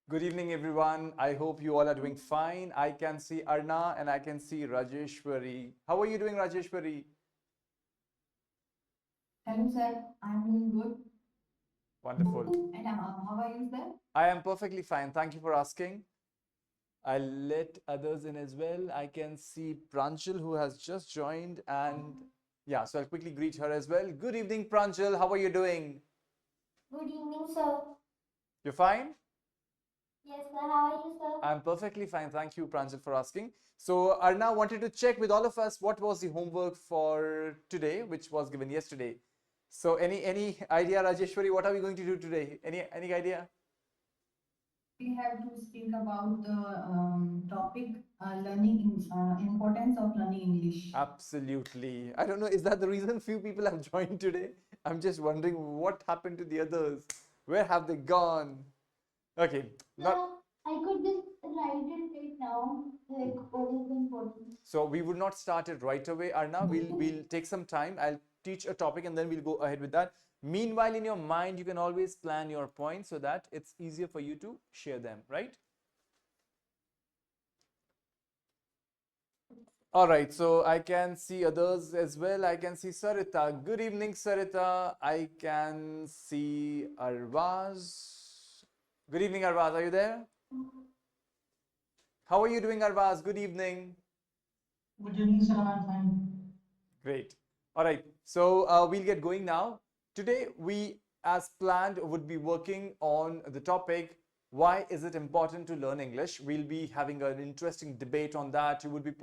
Good evening, everyone. I hope you all are doing fine. I can see Arna and I can see Rajeshwari. How are you doing, Rajeshwari? Hello, sir. I'm doing good. Wonderful. And how are you, sir? I am perfectly fine. Thank you for asking. I'll let others in as well. I can see Pranjal who has just joined, and yeah, so I'll quickly greet her as well. Good evening, Pranjal. How are you doing? Good evening, sir. You're fine? Yes, sir. How are you, sir? I'm perfectly fine. Thank you, Pranjal, for asking. So, Arna wanted to check with all of us what was the homework for today, which was given yesterday. So, any idea, Rajeshwari, what are we going to do today? Any idea? We have to speak about the topic importance of learning English. Absolutely. I don't know. Is that the reason few people have joined today? I'm just wondering what happened to the others. Where have they gone? Okay, not. Sir, I could just write it right now. Like, what is important? So we would not start it right away, Arna. We'll take some time. I'll teach a topic and then we'll go ahead with that. Meanwhile, in your mind, you can always plan your points so that it's easier for you to share them, right? All right, so I can see others as well. I can see Sarita. Good evening, Sarita. I can see Arvaz. Good evening, Arvaz. Are you there? How are you doing, Arvaz? Good evening. Good evening, sir. I'm fine. Great. All right. So we'll get going now. Today, we, as planned, would be working on the topic why is it important to learn English? We'll be having an interesting debate on that. You would be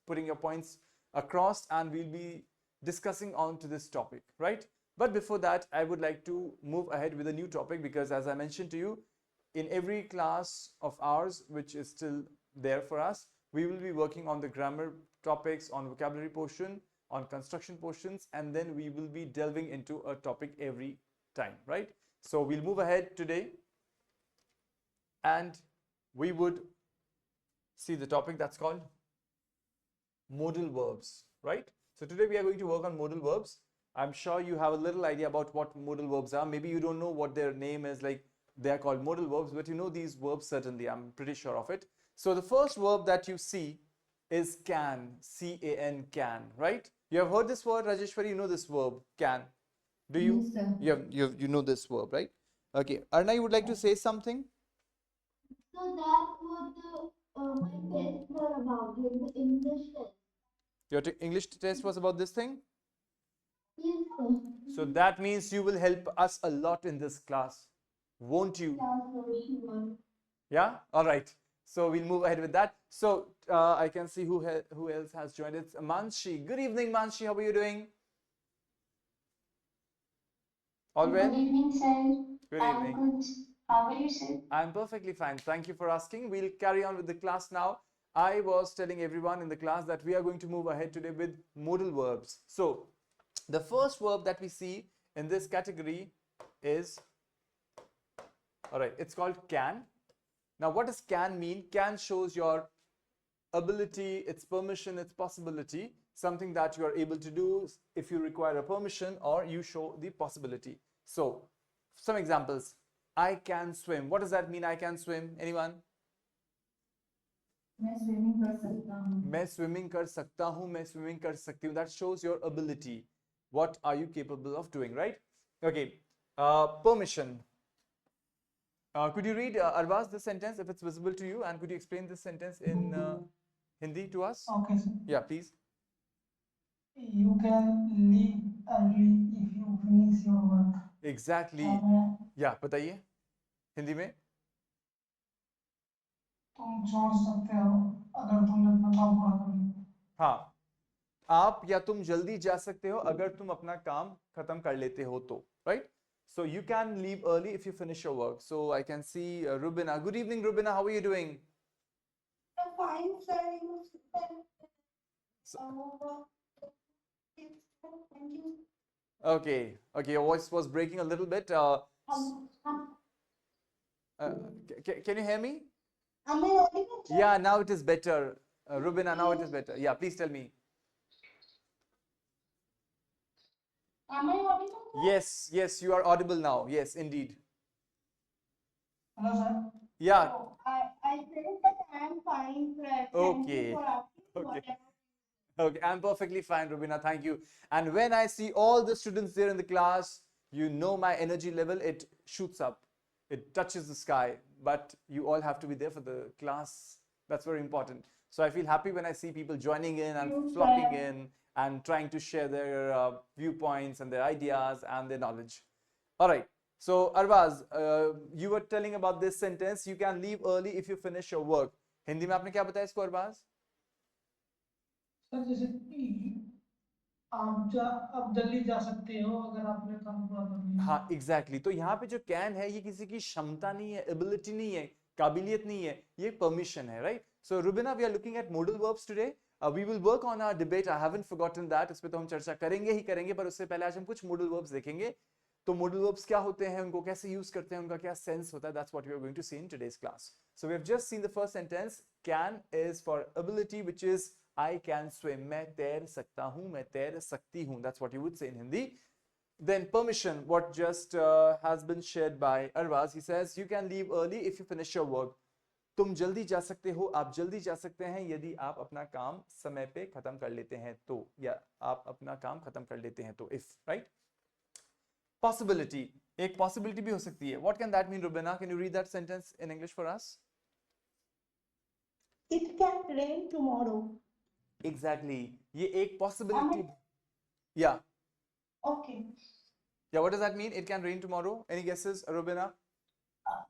putting your points across, and we'll be discussing on to this topic, right? But before that, I would like to move ahead with a new topic because, as I mentioned to you, in every class of ours, which is still there for us, we will be working on the grammar topics, on vocabulary portion, on construction portions, and then we will be delving into a topic every time, right? So we'll move ahead today and we would see the topic that's called modal verbs, right? So today we are going to work on modal verbs. I'm sure you have a little idea about what modal verbs are. Maybe you don't know what their name is, like they are called modal verbs, but you know these verbs certainly. I'm pretty sure of it. So the first verb that you see is can, C-A-N, can, right? You have heard this word, Rajeshwari, you know this verb, can. Do you? Yes, sir. You know this verb, right? Okay. Arna, you would like to say something? So that's what my tests were about, like the English test. Your English test was about this thing? Yes, sir. So that means you will help us a lot in this class, won't you? Yeah, sir, sure. Yeah? All right. So we'll move ahead with that. So I can see who else has joined. It's Manshi. Good evening, Manshi. How are you doing? All Good well? evening, sir. Good I'm evening. good. How are you, sir? I'm perfectly fine. Thank you for asking. We'll carry on with the class now. I was telling everyone in the class that we are going to move ahead today with modal verbs. So the first verb that we see in this category is, all right, it's called can. Now, what does can mean? Can shows your ability, its permission, its possibility, something that you are able to do if you require a permission or you show the possibility. So, some examples. I can swim. What does that mean? I can swim. Anyone? मैं swimming कर सकता हूँ. मैं swimming कर सकता हूँ, मैं swimming कर सकती हूँ. That shows your ability. What are you capable of doing, right? Okay. Permission. Could you read, Arvaz, this sentence if it's visible to you, and could you explain this sentence in Hindi to us? Okay, sir. Yeah, please. You can leave early if you finish your work. Exactly. Yeah, बताइए हिंदी में. तुम छोड़ सकते हो अगर तुमने अपना काम पूरा कर लिया. हाँ, आप या तुम जल्दी जा सकते हो अगर तुम अपना काम खत्म कर लेते हो तो, right? So you can leave early if you finish your work. So I can see Rubina. Good evening, Rubina. How are you doing? I'm fine, sir. So, Thank you. okay, okay. Your voice was breaking a little bit. Um, um, Uh, can you hear me? am I audible, sir? Yeah, now it is better. Rubina, now it is better. Yeah, please tell me. Am I audible, sir? Yes, yes, you are audible now. Yes, indeed. Hello, sir. Yeah. No, I said that I am fine, sir. Thank you Okay. for asking Okay. whatever. Okay, I'm perfectly fine, Rubina. Thank you. And when I see all the students there in the class, you know my energy level, it shoots up. It touches the sky. But you all have to be there for the class. That's very important. So I feel happy when I see people joining in and You, flocking sir. in and trying to share their viewpoints and their ideas and their knowledge. All right. So Arvaz, you were telling about this sentence. You can leave early if you finish your work. Hindi में आपने क्या बताया इसको Arbaaz? Sir जैसे कि आप जल्दी जा सकते हो अगर आपने काम पूरा कर लिया। हाँ एग्जैक्टली तो यहाँ पे जो कैन है ये किसी की क्षमता नहीं है, एबिलिटी नहीं है, काबिलियत नहीं है, ये परमिशन है, right? So Rubina, we are looking at modal verbs today. We will work on our debate. I haven't forgotten that. इस पे तो हम चर्चा करेंगे ही करेंगे, पर उससे पहले आज हम कुछ मॉडल वर्ब्स देखेंगे. तो मॉडल वर्ब्स क्या होते हैं, उनको कैसे यूज करते हैं, उनका क्या सेंस होता है, that's what we are going to see in today's class. So we have just seen the first sentence. Can is for ability, which is I can swim. मैं तैर सकता हूं, मैं तैर सकती हूं. दैट्स व्हाट यू वुड से इन Hindi. Then permission, what just has been shared by Arvaz. He says you can leave early if you finish your work. तुम जल्दी जा सकते हो, आप जल्दी जा सकते हैं यदि आप अपना काम समय पे खत्म कर लेते हैं तो, या आप अपना काम खत्म कर लेते हैं तो, if, right? Possibility, एक possibility भी हो सकती है. What can that mean, Rubina? Can you read that sentence in English for us? It can rain tomorrow. Exactly. ये एक possibility. Um, Yeah. Okay. Yeah, what does that mean? It can rain tomorrow. Any guesses, Rubina?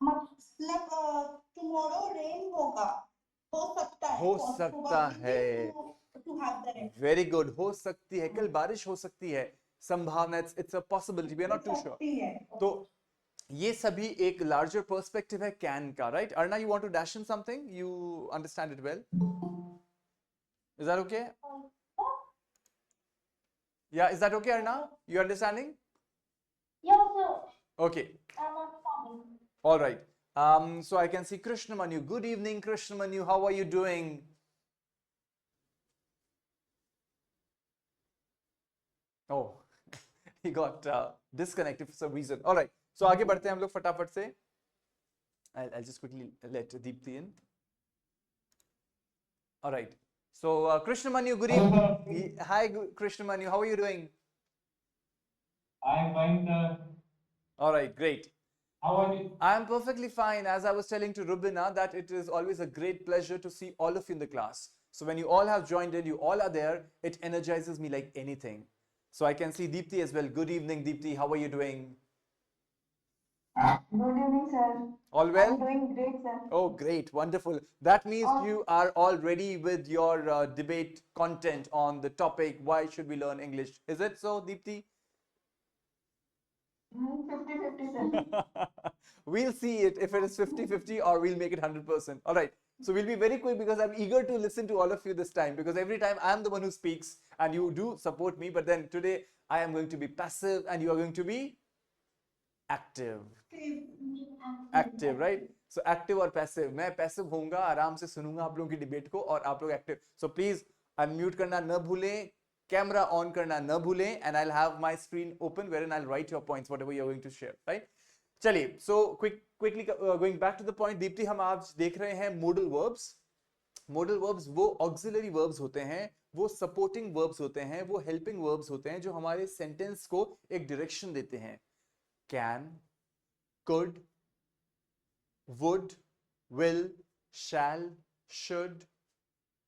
मतलब tomorrow rain होगा, हो सकता है. हो सकता है. To have the rain. Very good. हो सकती है, कल बारिश हो सकती है, संभावना. It's a possibility, we are not too sure. सकती है. तो ये सभी एक लार्जर पर्सपेक्टिव है कैन का, right? Arna, you want to dash in something? You understand it well? Is that okay? Yeah, is that okay Arna? You understanding? Yes, sir. Okay. I'm understanding. All right. So I can see Krishnamanu. Good evening, Krishnamanu. How are you doing? Oh, he got disconnected for some reason. All right. So आगे बढ़ते हैं हम लोग फटाफट से. I'll just quickly let Deepthi in. All right. So Krishnamanu, good evening. Hi, Krishnamanu. How are you doing? I'm fine, sir. All right, great. How are you? I am perfectly fine. As I was telling to Rubina, that it is always a great pleasure to see all of you in the class. So when you all have joined in, you all are there, it energizes me like anything. So I can see Deepthi as well. Good evening, Deepthi. How are you doing? Good evening, sir. All well? I'm doing great, sir. Oh, great. Wonderful. That means you are all ready with your debate content on the topic, why should we learn English? Is it so, Deepthi? 50-50, sir. We'll see it if it is 50-50 or we'll make it 100%. All right. So we'll be very quick because I'm eager to listen to all of you this time, because every time I'm the one who speaks and you do support me, but then today I am going to be passive and you are going to be active. Active, right? So active और passive. मैं passive होऊंगा, आराम से सुनूंगा आप लोगों की debate को, और आप लोग active. So please unmute करना न भूलें, कैमरा ऑन करना न भूलें, and I'll have my screen open wherein I'll write your points, whatever you're going to share, right? चलिए, so quickly going back to the point, Deepti, हम आज देख रहे हैं modal verbs. Modal verbs वो auxiliary verbs होते हैं, वो supporting verbs होते हैं, वो helping verbs होते हैं जो हमारे sentence को एक direction देते हैं. Can, could, would, will, shall, should,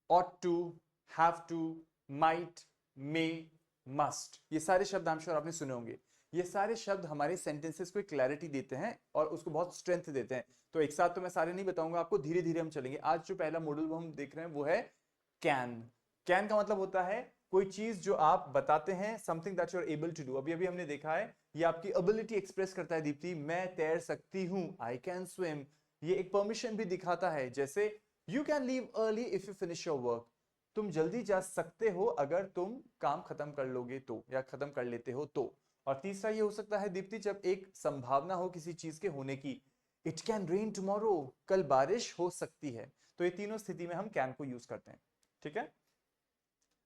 ought to, have to, might, may, must. ये सारे शब्द I'm sure आपने सुने होंगे. ये सारे शब्द हमारे सेंटेंसेस को क्लैरिटी देते हैं और उसको बहुत स्ट्रेंथ देते हैं. तो एक साथ तो मैं सारे नहीं बताऊंगा आपको, धीरे धीरे हम चलेंगे. आज जो पहला मॉडल वो हम देख रहे हैं वो है कैन. कैन का मतलब होता है कोई चीज जो आप बताते हैं, something that you are able to do. अभी अभी हमने देखा है, ये आपकी एबिलिटी एक्सप्रेस करता है दीप्ति. मैं तैर सकती हूं, आई कैन स्विम. ये एक परमिशन भी दिखाता है, जैसे you can leave early if you finish your work. तुम जल्दी जा सकते हो अगर तुम काम खत्म कर लोगे तो, या खत्म कर लेते हो तो. और तीसरा ये हो सकता है दीप्ति, जब एक संभावना हो किसी चीज के होने की. इट कैन रेन टुमारो, कल बारिश हो सकती है. तो ये तीनों स्थिति में हम कैन को यूज करते हैं. ठीक है,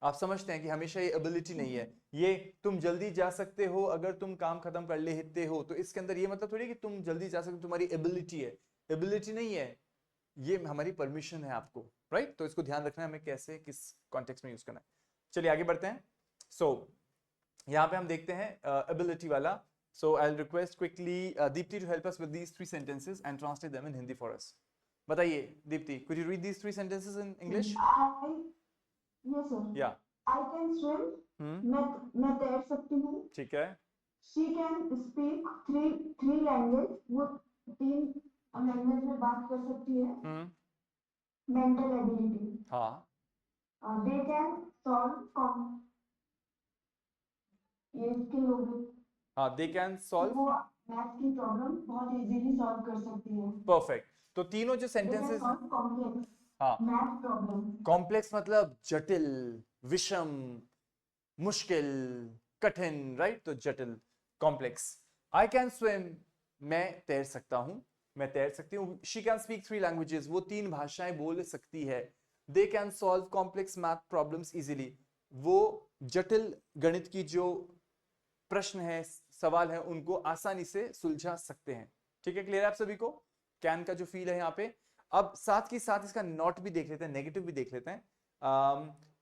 आप समझते हैं कि हमेशा ये एबिलिटी नहीं है. ये तुम जल्दी जा सकते हो अगर तुम काम खत्म कर लेते हो, तो इसके अंदर ये मतलब थोड़ी कि तुम जल्दी जा सकते हो, तुम्हारी एबिलिटी है. एबिलिटी नहीं है, ये हमारी परमिशन है आपको, राइट? तो इसको ध्यान रखना है हमें कैसे किस कॉन्टेक्स्ट में यूज करना है। चलिए आगे बढ़ते हैं। सो यहाँ पे हम देखते हैं एबिलिटी वाला। So I will request quickly Deepti to help us with these 3 sentences and translate them in Hindi for us. बताइए Deepti, could you read these 3 sentences in English? Yes, sir. या I can swim. मैं तैर सकती हूँ. ठीक है। She can speak three language. वो 3 language में बात कर सकती है. Mental ability. हाँ They can solve ये स्किल हो गई. हाँ, दे कैन सॉल्व। वो मैथ की प्रॉब्लम बहुत इजीली सॉल्व कर सकती है. परफेक्ट। तो तीनों जो सेंटेंसेस, कॉम्प्लेक्स हाँ, मैथ प्रॉब्लम. कॉम्प्लेक्स मतलब जटिल, विषम, मुश्किल, कठिन, राइट? तो जटिल, कॉम्प्लेक्स। आई कैन स्विम, मैं तैर सकता हूं, मैं तैर सकती हूँ। शी कैन स्पीक 3 लैंग्वेजेस, वो 3 भाषाएं बोल सकती है। They can solve complex math problems easily, वो जटिल गणित की जो प्रश्न है, सवाल है, उनको आसानी से सुलझा सकते हैं। ठीक है, क्लियर है आप सभी को? कैन का जो फील है यहाँ पे। अब साथ के साथ इसका नॉट भी देख लेते हैं, नेगेटिव भी देख लेते हैं।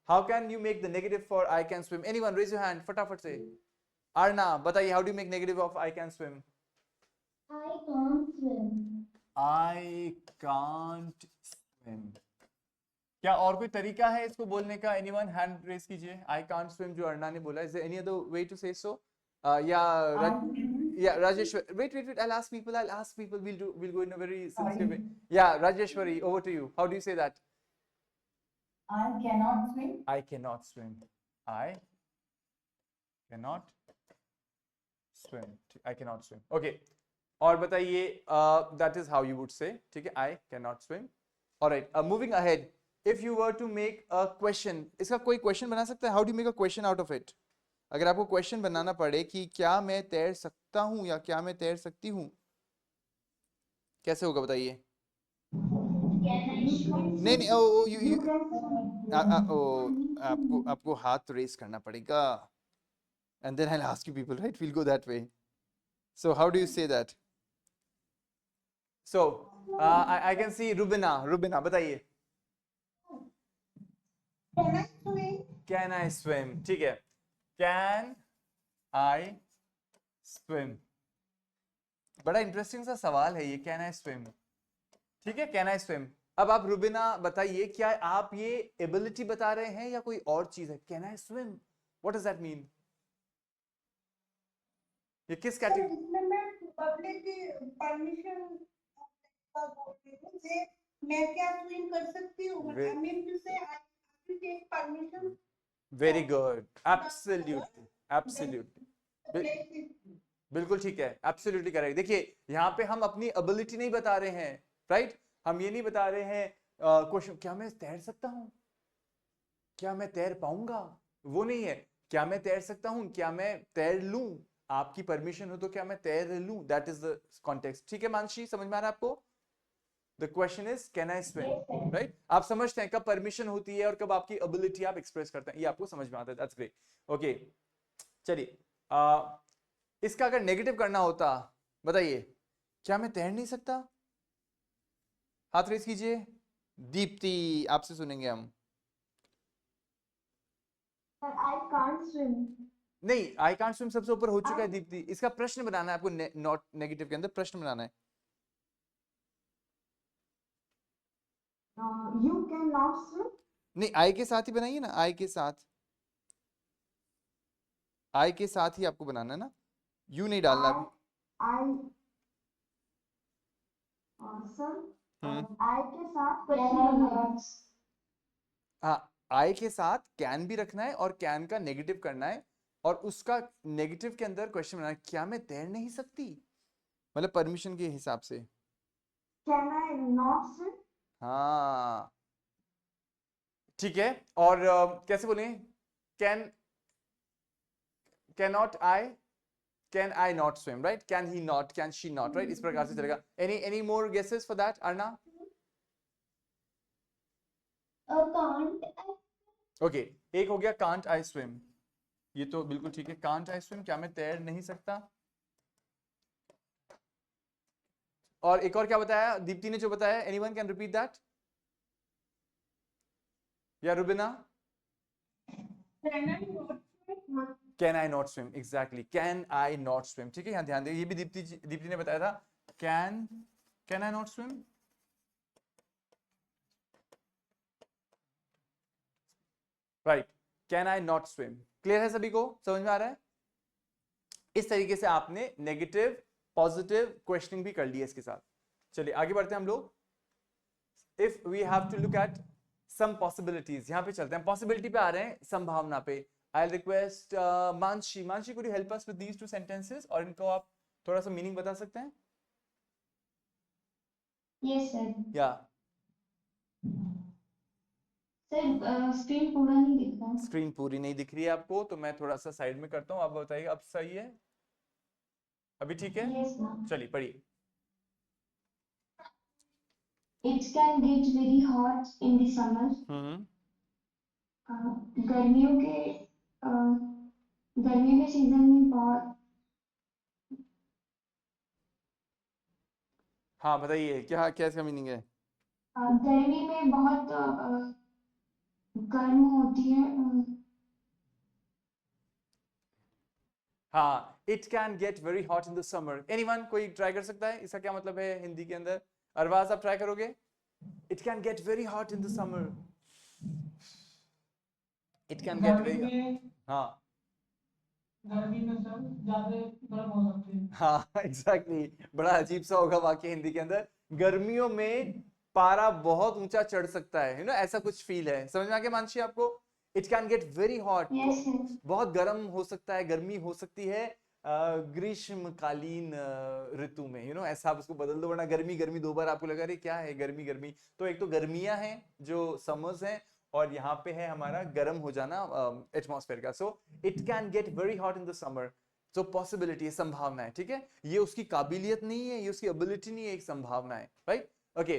How can you make the negative for I can swim? Anyone raise your hand फटाफट से। अर्ना बताइए, how do you make negative of I can swim? I can't swim. I can't swim. क्या और कोई तरीका है इसको बोलने का? एनीवन हैंड रेज कीजिए। आई कांट स्विम जो अर्ना ने बोला, is there any other way to say so? Yeah, Rajeshwari. Wait. I'll ask people. We'll go in a very sensitive way. Yeah, Rajeshwari, over to you. How do you say that? I cannot swim. I cannot swim. I cannot swim. I cannot swim. Okay. और बताइए, that is how you would say. ठीक है, I cannot swim. All right. Moving ahead. If you were to make a question, इसका कोई question बना सकता है? How do you make a question out of it? अगर आपको क्वेश्चन बनाना पड़े कि क्या मैं तैर सकता हूं या क्या मैं तैर सकती हूं, कैसे होगा बताइए? नहीं, आपको हाथ रेस करना पड़ेगा, and then I'll ask you people, right? We'll go that way. So how do you say that? So I can see Rubina बताइए. Can I swim? ठीक है, Can I swim? बड़ा इंटरेस्टिंग सा सवाल है ये, कैन आई स्विम। ठीक है, कैन आई स्विम। अब आप रुबिना बताइए, क्या आप ये एबिलिटी बता रहे हैं या कोई और चीज है? Can I swim, what does that mean? ये किस कैटेगरी? मैं क्या स्विम कर सकती हूँ? I mean to say I have to take permission. Very good, absolutely, बिल्कुल ठीक है, एब्सोल्युटली करेक्ट। देखिए यहाँ पे हम अपनी एबिलिटी नहीं बता रहे हैं, राइट? हम ये नहीं बता रहे हैं क्वेश्चन, क्या मैं तैर सकता हूँ, क्या मैं तैर पाऊंगा, वो नहीं है। क्या मैं तैर सकता हूँ, क्या मैं तैर लूं, आपकी परमिशन हो तो क्या मैं तैर लूं, दैट इज द कॉन्टेक्स्ट। ठीक है मानसी, समझ में आ रहा है आपको? The question is, can I swim? Right? आप समझते हैं कब परमिशन होती है और कब आपकी एबिलिटी आप एक्सप्रेस करते हैं, ये आपको समझ में आता है। That's great. Okay. चलिए, इसका अगर नेगेटिव करना होता, बताइए, क्या मैं तैर नहीं सकता? हाथ रेस कीजिए। दीप्ति, आपसे सुनेंगे हम। I can't swim. नहीं, आई कांट स्विम सबसे ऊपर हो चुका है दीप्ति। इसका प्रश्न बनाना है आपको, नॉट नेगेटिव के अंदर प्रश्न बनाना है। You cannot swim. नहीं, आई के साथ ही बनाइए ना, आई के साथ ही आपको बनाना है ना, यू नहीं डालना अभी। सर, आई के साथ क्वेश्चन, हाँ, आई के साथ कैन भी रखना है और कैन का नेगेटिव करना है और उसका नेगेटिव के अंदर क्वेश्चन बनाना है, क्या मैं तैर नहीं सकती, मतलब परमिशन के हिसाब से। Can I not swim? हाँ ठीक है, और कैसे बोलें? Can not I, can I not swim, right? Can he not, can she not, right? इस प्रकार से चलेगा। Any more guesses for that, Arna? Okay, एक हो गया कांट आई स्विम, ये तो बिल्कुल ठीक है। कांट आई स्विम, क्या मैं तैर नहीं सकता? और एक और क्या बताया दीप्ति ने जो बताया, एनीवन कैन रिपीट दैट? या Rubina? Can I not swim, exactly, can I not swim. ठीक है, यहाँ ध्यान दें, ये भी दीप्ति ने बताया था, can I not swim. Right, can I not swim. Clear है सभी को, समझ में आ रहा है? इस तरीके से आपने नेगेटिव पॉजिटिव क्वेश्चनिंग भी कर लिया इसके साथ। चलिए आगे बढ़ते हैं हम लोग। If we have to look at some possibilities, यहां पे चलते हैं, पॉसिबिलिटी पे आ रहे हैं, संभावना पे। I request Mansi, could you help us with these two sentences, और इनको आप थोड़ा सा मीनिंग बता सकते हैं? Yes sir. या सर स्क्रीन पूरा नहीं दिख रहा। स्क्रीन पूरी नहीं दिख रही है आपको, तो मैं थोड़ा सा साइड में करता हूं, आप बताइए अब सही है? अभी ठीक है? Yes ma'am. चलिए पढ़िए। It can get very hot in the summer. गर्मियों के गर्मी के सीजन में बहुत, हाँ बताइए, क्या क्या इसका मीनिंग है? गर्मी में बहुत गर्म होती है। हाँ, it can get very hot in the summer. Anyone, कोई ट्राई कर सकता है इसका क्या मतलब है हिंदी के अंदर? अरबाज आप ट्राई करोगे? It can get very hot in the summer. It can get गर्मी वेरी, में हाँ गर्मी में सर ज्यादा गर्म हो सकती है। हाँ एग्जैक्टली, बड़ा अजीब सा होगा वाक्य हिंदी के अंदर, गर्मियों में पारा बहुत ऊंचा चढ़ सकता है, यू नो, ऐसा कुछ फील है। समझ में आ गया मानसी आपको? It can get very hot, yes sir. बहुत गर्म हो सकता है, गर्मी हो सकती है ग्रीष्मकालीन ऋतु में, यू नो, ऐसा आप उसको बदल दो, वरना गर्मी गर्मी दो बार आपको लगा अरे क्या है गर्मी गर्मी। तो एक तो गर्मियां हैं जो समर्स हैं, और यहाँ पे है हमारा गर्म हो जाना एटमॉस्फेयर का। So it can get very hot in the summer, जो पॉसिबिलिटी है, संभावना है। ठीक है, ये उसकी काबिलियत नहीं है, ये उसकी एबिलिटी नहीं है, एक संभावना है। Right, okay,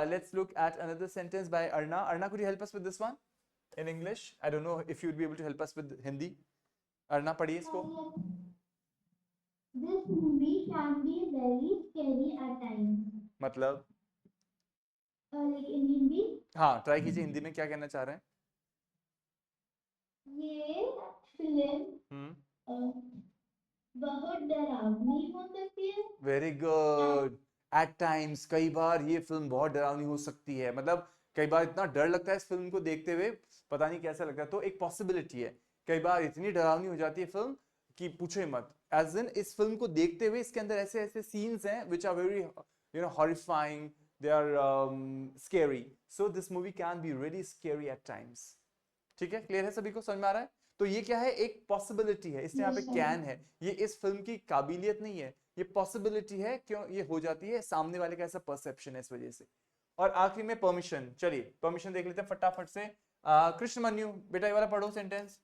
let's look at another sentence by Arna. Arna, could you help us with this one in English? I don't know if you'd be able to help us with Hindi. अर्ना पढ़िए इसको। This movie can be very scary at times. मतलब like in Hindi, हाँ, try कीजिए हिंदी में, क्या कहना चाह रहे हैं? ये फिल्म बहुत डरावनी हो सकती है। वेरी गुड, एट टाइम्स, कई बार ये फिल्म बहुत डरावनी हो सकती है, मतलब कई बार इतना डर लगता है इस फिल्म को देखते हुए, पता नहीं कैसा लगता है। तो एक पॉसिबिलिटी है, कई बार इतनी डरावनी हो जाती है फिल्म कि पूछो मत। एज इन इस फिल्म को देखते हुए इसके अंदर ऐसे ऐसे सीन्स हैं which are very, you know, horrifying, they are scary. So this movie can be really scary at times. ठीक है, क्लियर है सभी को, समझ में आ रहा है? तो ये क्या है, एक पॉसिबिलिटी है, इसलिए यहाँ पे कैन है, ये इस फिल्म की काबिलियत नहीं है, ये पॉसिबिलिटी है। क्यों ये हो जाती है? सामने वाले का ऐसा परसेप्शन है, इस वजह से। और आखिरी में परमिशन। चलिए परमिशन देख लेते हैं फटाफट से। कृष्णमन्यु, बेटा ये वाला पढ़ो sentence.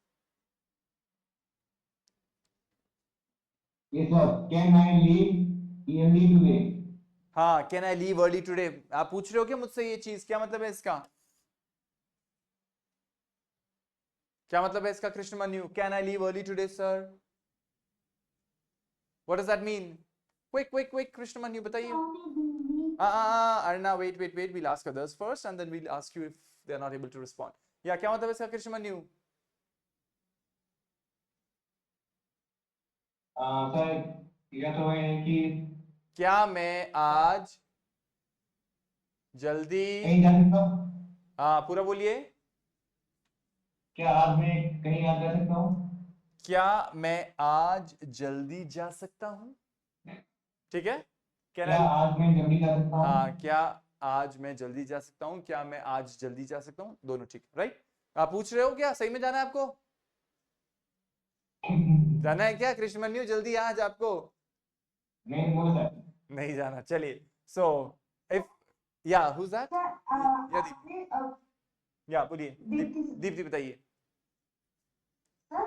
Yes, sir. Can I leave early today? हाँ, can I leave early today. आप पूछ रहे हो क्या मुझसे ये चीज, क्या मतलब है इसका? क्या मतलब है इसका Krishnamanyu? Can I leave early today sir, what does that mean? Quick quick quick Krishnamanyu बताइए। Arna, wait, we'll ask others first and then we'll ask you if they're not able to respond. Yeah, क्या मतलब है इसका कृष्णमन्यु? Sir यह तो है कि क्या मैं आज जल्दी, कहीं जा सकता हूँ। हाँ पूरा बोलिए। क्या आज मैं कहीं आ जा सकता हूँ? क्या मैं आज जल्दी जा सकता हूँ? ठीक है, क्या आज मैं जल्दी जा सकता हूँ? हाँ, क्या आज मैं जल्दी जा सकता हूँ, क्या मैं आज जल्दी जा सकता हूँ, दोनों ठीक। राइट, आप पूछ रहे हो क्या सही में जाना है आपको? जाना है क्या कृष्णमन्यु जल्दी आज आपको? नहीं बोलो सर। नहीं जाना। चलिए, सो इफ या हु इज दैट? या बोलिए, दीप्ति बताइए। सर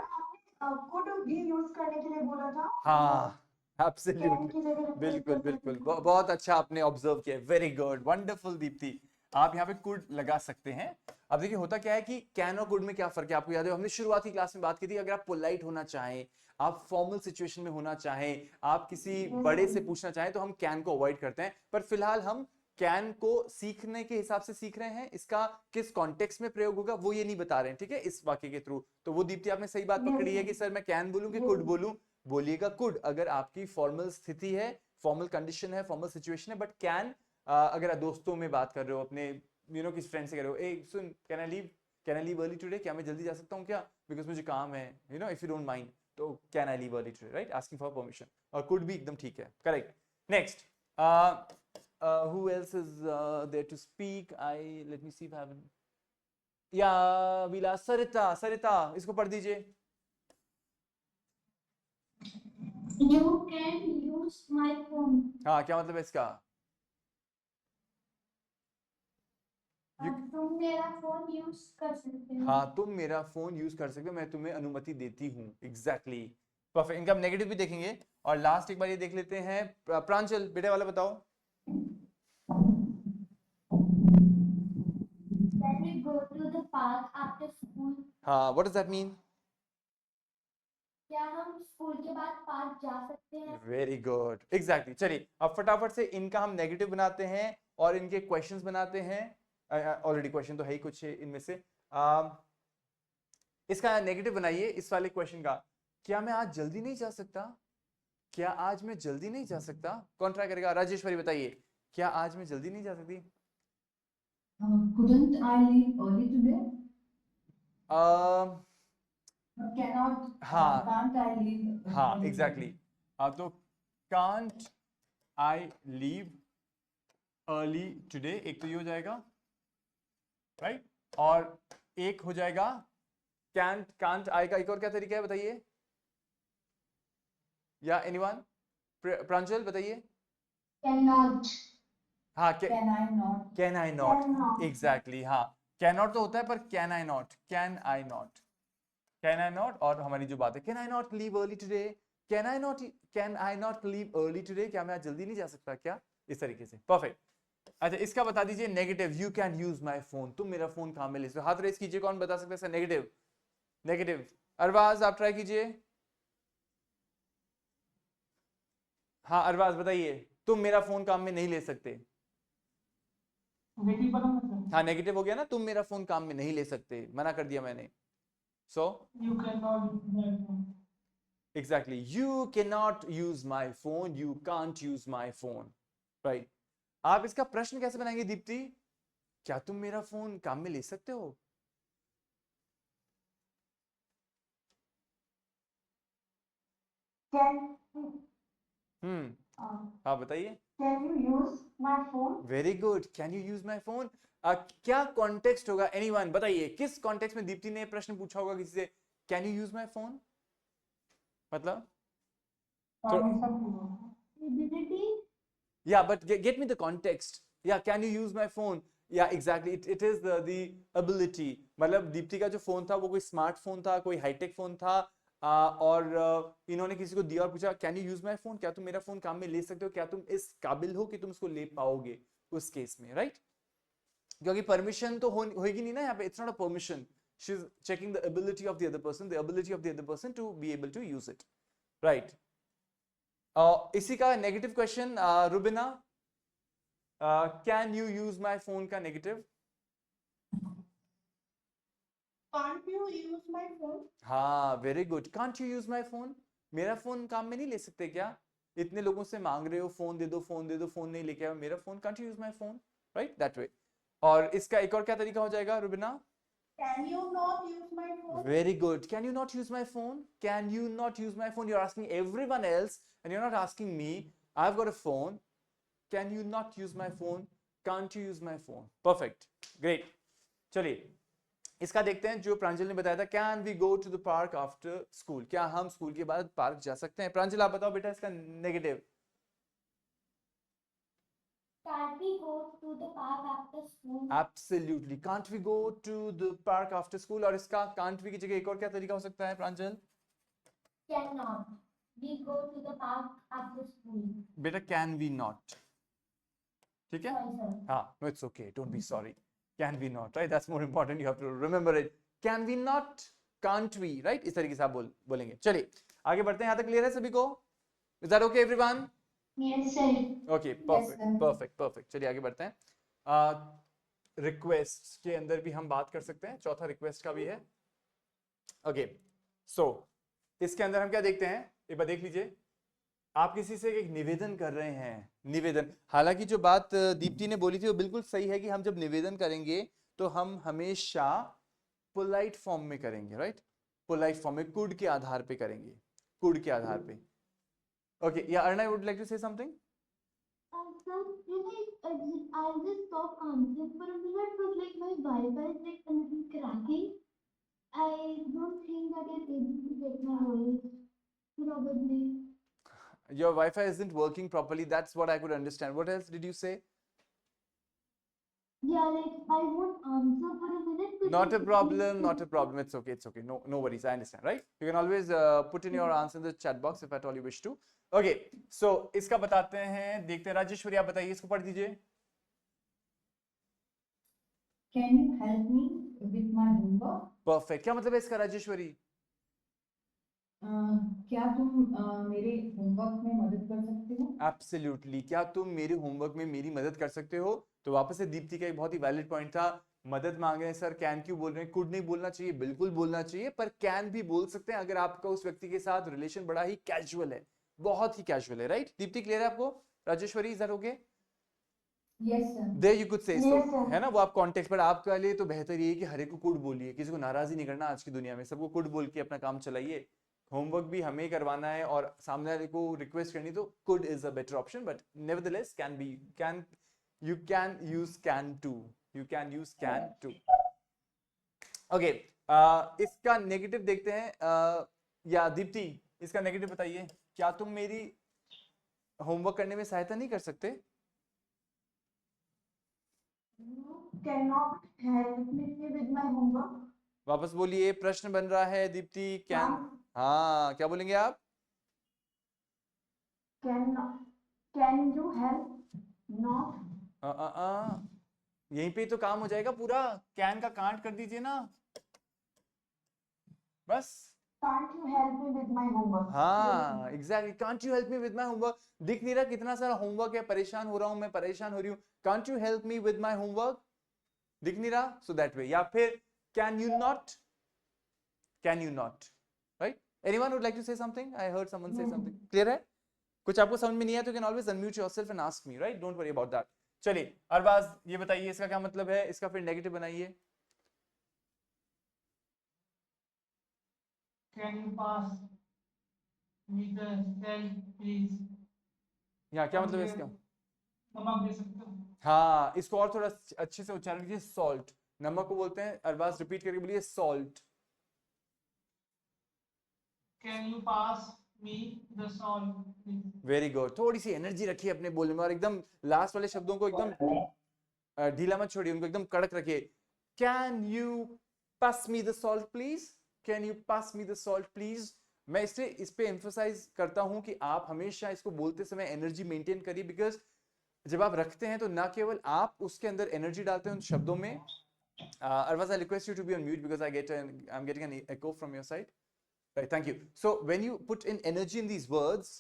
आपने कुड भी यूज करने के लिए बोला था। हाँ एब्सोल्युटली, can की जगह replace बिल्कुल कर बिल्कुल, सकते हैं। बहुत अच्छा आपने ऑब्जर्व किया, वेरी गुड, वंडरफुल दीप्ति। आप यहाँ पे कुड लगा सकते हैं। अब देखिए होता क्या है कि कैन और कुड में क्या फर्क है, आपको याद है हमने शुरुआत की क्लास में बात की थी, अगर आप पोलाइट होना चाहें, आप फॉर्मल सिचुएशन में होना चाहें, आप किसी बड़े से पूछना चाहें, तो हम कैन को अवॉइड करते हैं। पर फिलहाल हम कैन को सीखने के हिसाब से सीख रहे हैं, इसका किस कॉन्टेक्स्ट में प्रयोग होगा वो ये नहीं बता रहे हैं, ठीक है, इस वाक्य के थ्रू। तो वो दीप्ति आपने सही बात पकड़ी है कि सर मैं कैन बोलूं कि कुड बोलूं, बोलिएगा कुड अगर आपकी फॉर्मल स्थिति है, फॉर्मल कंडीशन है, फॉर्मल सिचुएशन है। बट कैन अगर आप दोस्तों में बात कर रहे हो, अपने किस फ्रेंड से कह रहे हो, ए सुन can I leave early today, क्या मैं जल्दी जा सकता हूँ क्या, बिकॉज मुझे काम है, इफ यू डोंट माइंड, तो can I leave early today, right, asking for permission. और कुड भी एकदम ठीक है, correct. Next, who else is there to speak? Let me see if I have. Yeah, Vilas, Sarita, इसको पढ़ दीजिए। You can use my phone. हाँ, क्या मतलब है इसका? तुम मेरा फोन यूज कर सकते हो। हाँ, तुम मेरा फोन यूज कर सकते हो, मैं तुम्हें अनुमति देती हूँ। Exactly, perfect. इनका हम नेगेटिव भी देखेंगे। और लास्ट एक बार ये देख लेते हैं, प्रांजल बेटे वाला बताओ। Can we go to the park after school? हाँ, व्हाट डज दैट मीन? क्या हम स्कूल के बाद पार्क जा सकते हैं? Very good, exactly. चलिए अब फटाफट से इनका हम नेगेटिव बनाते हैं और इनके क्वेश्चंस बनाते हैं। ऑलरेडी क्वेश्चन तो है ही कुछ इनमें से। इसका नेगेटिव बनाइए इस वाले क्वेश्चन का। क्या मैं आज जल्दी नहीं जा सकता? क्या आज मैं जल्दी नहीं जा सकता? कौन ट्राई करेगा? राजेश्वरी बताइए, क्या आज मैं जल्दी नहीं जा सकती? Couldn't I leave early today? Um, Cannot. हाँ, Can't I leave? हाँ, early एग्जैक्टली। today? तो can't I leave early today, एक तो ये हो जाएगा, राइट। और एक हो जाएगा कांट आई का एक और क्या तरीका है बताइए, या एनीवन? प्रांजल बताइए। Cannot. हाँ, Can I not? Can I not, Cannot. Exactly. हाँ, कैन नॉट तो होता है, पर can I not, can I not, can I not. और हमारी जो बात है, can I not leave early today, can I not leave early today, क्या मैं आज जल्दी नहीं जा सकता क्या, इस तरीके से। परफेक्ट। अच्छा, इसका बता दीजिए negative, you can use my phone, तुम मेरा फोन काम में ले सकते हो। हाथ रेस कीजिए, कौन बता सकता है इसका नेगेटिव? नेगेटिव अरबाज आप ट्राई कीजिए। हाँ अरबाज बताइए, तुम मेरा फोन काम में नहीं ले सकते। देखिए पता नहीं हाँ, नेगेटिव हो गया ना, तुम मेरा फोन काम में नहीं ले सकते, मना कर दिया मैंने। सो you can not exactly, you can not use my phone, you can't use my phone, right. आप इसका प्रश्न कैसे बनाएंगे दीप्ति? क्या तुम मेरा फोन काम में ले सकते हो? हाँ बताइए। Can you use my phone? Very good, can you use my phone. क्या कॉन्टेक्स्ट होगा, एनीवन बताइए, किस कॉन्टेक्स्ट में दीप्ति ने प्रश्न पूछा होगा किसी से, can you use my phone? मतलब Ability? yeah, but get me the context. Yeah, can you use my phone? Yeah, exactly, it is the ability। मतलब दीप्ति का जो फोन था वो कोई स्मार्टफोन था, कोई हाईटेक फोन था, और इन्होंने किसी को दिया और पूछा can you use my phone, क्या तुम मेरा फोन काम में ले सकते हो, क्या तुम इस काबिल हो कि तुम उसको ले पाओगे उस केस में, राइट। क्योंकि परमिशन तो होगी नहीं ना यहाँ पे, it's not a permission, she is checking the ability of the other person, the ability of the other person to be able to use it, right. इसी का negative question, Rubina, can you use my phone का negative? Can't you use my phone? हाँ, very good, can't you use my phone, मेरा phone काम में नहीं ले सकते क्या? इतने लोगों से मांग रहे हो फोन दे दो, फोन दे दो, फोन नहीं लेके आओ, मेरा phone, can't you use my phone, right, that way. और इसका एक और क्या तरीका हो जाएगा Rubina? Can you not use my phone? Very good. Can you not use my phone? Can you not use my phone? You're asking everyone else and you're not asking me. I've got a phone. Can you not use my phone? Can't you use my phone? Perfect. Great. चलिए इसका देखते हैं जो प्रांजल ने बताया था, can we go to the park after school, क्या हम स्कूल के बाद पार्क जा सकते हैं? प्रांजल आप बताओ बेटा इसका negative. Can't we go to the park after school? Absolutely. Can't we go to the park after school? और इसका can't we की जगह एक और क्या तरीका हो सकता है प्रांजल? Cannot we go to the park after school? बेटा can we not, ठीक है? Sorry, sir. हाँ, no it's okay, don't be sorry. Can we not, right? That's more important. You have to remember it. Can we not? Can't we? Right? इस तरीके से आप बोलेंगे. चलिए आगे बढ़ते हैं. यहाँ तक क्लियर है सभी को? Is that okay, everyone? Yes, sir. Okay, Yes, perfect, sir. perfect, perfect. चलिए आगे बढ़ते हैं. रिक्वेस्ट के अंदर भी हम बात कर सकते हैं. चौथा रिक्वेस्ट का भी है. ओके, सो इसके अंदर हम क्या देखते हैं? एक बार देख लीजिए. आप किसी से एक निवेदन कर रहे हैं. निवेदन, हालांकि जो बात दीप्ति ने बोली थी वो बिल्कुल सही है कि हम जब निवेदन करेंगे तो हम हमेशा पोलाइट फॉर्म में करेंगे, राइट? पोलाइट फॉर्म में, कुड के आधार पे करेंगे. कुड के आधार पे. ओके, या Arna would like to say something? Sir, I'll just stop answering for a minute, but like my Wi-Fi is like a little cracking. I don't think that you're able to get my voice. Probably. Your Wi-Fi isn't working properly. That's what I could understand. What else did you say? Yeah, like I won't answer for a minute. But Not a like, problem, not a problem. It's okay, it's okay. No, no worries. I understand, right? You can always put in your answer in the chat box if at all you wish to. Okay, so इसका बताते हैं, देखते हैं. राजेश्वरी आप बताइए, इसको पढ़ दीजिए. Can you help me with my homework? Perfect. क्या मतलब है इसका राजेश्वरी? क्या तुम मेरे होमवर्क में मदद कर सकते हो? Absolutely. क्या तुम मेरे होमवर्क में मेरी मदद कर सकते हो? तो वापस से दीप्ति का एक बहुत ही वैलिड पॉइंट था. मदद मांग रहे हैं सर, कैन क्यों बोल रहे हैं? कुड नहीं बोलना चाहिए, बिल्कुल बोलना चाहिए, पर कैन भी बोल सकते हैं अगर आपका उस व्यक्ति के साथ रिलेशन बड़ा ही कैजुअल है, बहुत ही कैजुअल है, राइट? दीप्ति क्लियर है आपको? Rajeshwari is that okay? Yes, sir. There you could say so, Yes, sir. है ना? वो आप कॉन्टेक्स्ट, पर आपके लिए तो बेहतर ये है कि हर एक को कुड बोलिए. किसी को नाराज ही नहीं करना आज की दुनिया में. सबको कुड बोल के अपना काम चलाइए. होमवर्क भी हमें ही करवाना है और सामने वाले को रिक्वेस्ट करनी, तो could is a better option, but nevertheless can be, can, you can use can too. You can use can too. Okay, इसका नेगेटिव देखते हैं. या दीप्ति, इसका नेगेटिव बताइए. क्या तुम मेरी होमवर्क करने में सहायता नहीं कर सकते? Cannot help me with my homework. वापस बोलिए, प्रश्न बन रहा है दीप्ति. कैन, हाँ क्या बोलेंगे आप? Can you help? Not. यहीं पे तो काम हो जाएगा पूरा. कैन का कांट कर दीजिए ना बस. Can't you help me with my homework? हाँ exactly. Can't you help me with my homework. दिख नहीं रहा कितना सारा होमवर्क है? परेशान हो रहा हूं मैं, परेशान हो रही हूँ. Can't you help me with my homework. दिख नहीं रहा, सो दैट वे. या फिर can you not, can you not, right? Anyone would like to say something? I heard someone say something. Clear है? कुछ आपको समझ में नहीं आया तो you can always unmute yourself and ask me, right? Don't worry about that. चलिए अरबाज ये बताइए इसका क्या मतलब है? इसका फिर नेगेटिव बनाइए. Can you pass me the cell, please? यहाँ क्या मतलब है इसका? नमक दे सकते हो? हाँ, इसको और थोड़ा अच्छे से उच्चारण कीजिए. सॉल्ट. नमक को बोलते हैं, अरबाज रिपीट करके बोलिए, salt. Can you pass me the salt, please? Very good. थोड़ी सी एनर्जी रखिए अपने बोलने में और एकदम लास्ट वाले शब्दों को एकदम ढीला मत छोड़िए, उनको एकदम कड़क रखिए. Can you pass me the salt please? Can you pass me the salt please? मैं इसलिए इस पे एम्फसाइज करता हूं कि आप हमेशा इसको बोलते समय एनर्जी मेंटेन करिए, बिकॉज जब आप रखते हैं तो ना केवल आप उसके अंदर एनर्जी डालते हैं उन शब्दों में. Arvaz, I request you to be on mute because I'm getting an echo from your side. Right, thank you. So when you put in energy in these words,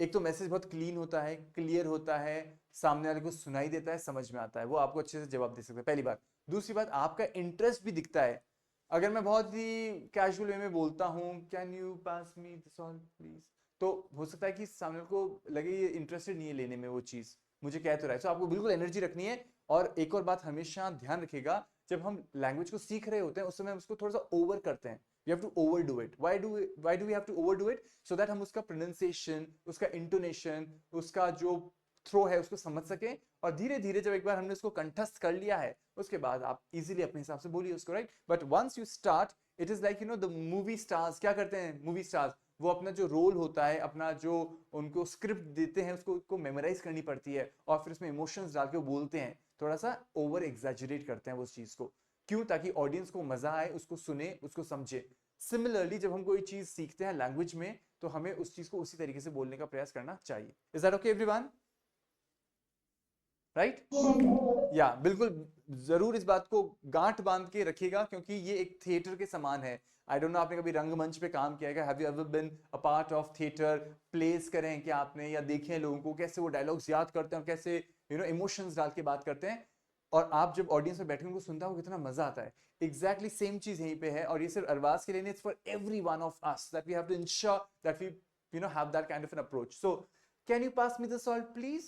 एक तो मैसेज बहुत क्लीन होता है, क्लियर होता है, सामने वाले को सुनाई देता है, समझ में आता है, वो आपको अच्छे से जवाब दे सकते हैं. पहली बात. दूसरी बात, आपका इंटरेस्ट भी दिखता है. अगर मैं बहुत ही कैजुअल वे में बोलता हूँ, can you pass me the salt please, तो हो सकता है कि सामने को लगे ये इंटरेस्टेड नहीं है लेने में वो चीज, मुझे कह तो रहा है. तो आपको बिल्कुल एनर्जी रखनी है. और एक और बात हमेशा ध्यान रखिएगा, जब हम लैंग्वेज को सीख रहे होते हैं उस समय हम उसको थोड़ा सा ओवर करते हैं. We have to overdo it. Why do we have to overdo it? So that हम उसका pronunciation, उसका intonation, उसका जो थ्रो है उसको समझ सके. और धीरे धीरे जब एक बार हमने उसको कंठस्थ कर लिया है, उसके बाद आप इजीली अपने हिसाब से बोलिए उसको, right? But once you start, it is like, you know, the movie stars क्या करते हैं? मूवी स्टार्स वो अपना जो रोल होता है, अपना जो उनको स्क्रिप्ट देते हैं उसको मेमोराइज करनी पड़ती है और फिर उसमें इमोशंस डाल के वो बोलते हैं. थोड़ा सा ओवर एग्जैजरेट करते हैं वो उस चीज को. क्यों? ताकि ऑडियंस को मजा आए, उसको सुने, उसको समझे. सिमिलरली जब हम कोई चीज सीखते हैं लैंग्वेज में तो हमें उस चीज को उसी तरीके से बोलने का प्रयास करना चाहिए. Is that okay everyone? Right? Yes. या बिल्कुल जरूर इस बात को गांठ बांध के रखिएगा, क्योंकि ये एक थिएटर के समान है। आई डोंट नो आपने कभी रंगमंच पे काम किया है? Have you ever been a part of theatre? Plays करें हैं क्या आपने, या देखे हैं लोगों को कैसे वो डायलॉग्स याद करते हैं और कैसे इमोशंस डाल के बात करते हैं, और आप जब ऑडियंस में बैठे उनको सुनता हो कितना मजा आता है। एग्जैक्टली सेम चीज यहीं पे है, और ये सिर्फ अरबाज के लिए नहीं, it's for every one of us that we have to ensure that we have that kind of an approach. So can you pass me the salt please?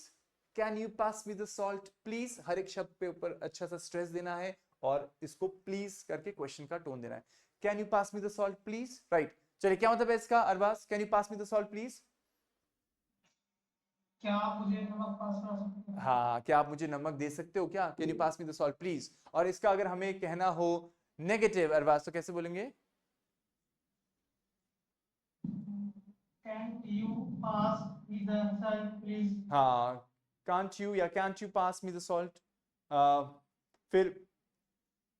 Can you pass me the salt please? हर एक शब्द पे ऊपर अच्छा सा stress देना है और इसको प्लीज करके क्वेश्चन का टोन देना है। Can you pass me the salt please? Right. चलिए, क्या मतलब है इसका Arbaaz? Can you pass me the salt please? क्या आप मुझे नमक पास करा सकते हैं? हाँ, क्या आप मुझे नमक दे सकते हो क्या? Can you pass me the salt please? और इसका अगर हमें कहना हो नेगेटिव अरबाज तो कैसे बोलेंगे? Can't you pass me the salt please? हाँ, can't you या can't you pass me the salt? फिर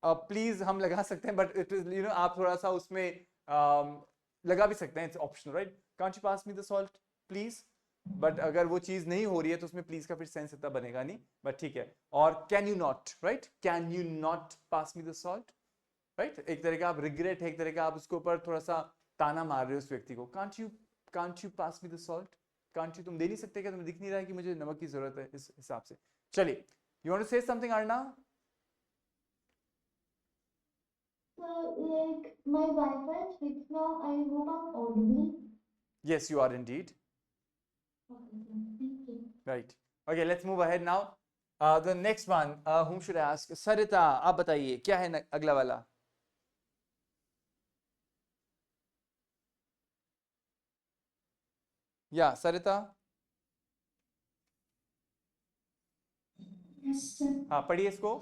प्लीज हम लगा सकते हैं, बट इट इज आप थोड़ा सा उसमें लगा भी सकते हैं, it's optional, right? Can't you pass me the salt please, but अगर वो चीज नहीं हो रही है तो उसमें प्लीज का फिर सेंस इतना बनेगा नहीं, बट ठीक है। और can you not, right? Can you not pass me the salt, right? एक तरह का आप रिग्रेट है, एक तरह का आप उसके ऊपर थोड़ा सा ताना मार रहे हो उस व्यक्ति को। Can't you pass me the salt? Can't you, तुम दे नहीं सकते क्या? तुम्हें दिख नहीं रहा है कि मुझे नमक की जरूरत है? इस हिसाब से। चलिए, you want to say something Arna? So, like, my Wi-Fi is fixed now. I hope I'm audible. Yes, you are indeed. Okay, thank you. Right. Okay, let's move ahead now. The next one, whom should I ask? Sarita, आप बताइए क्या है अगला वाला? या Sarita? Yes, sir. हाँ, पढ़िए इसको।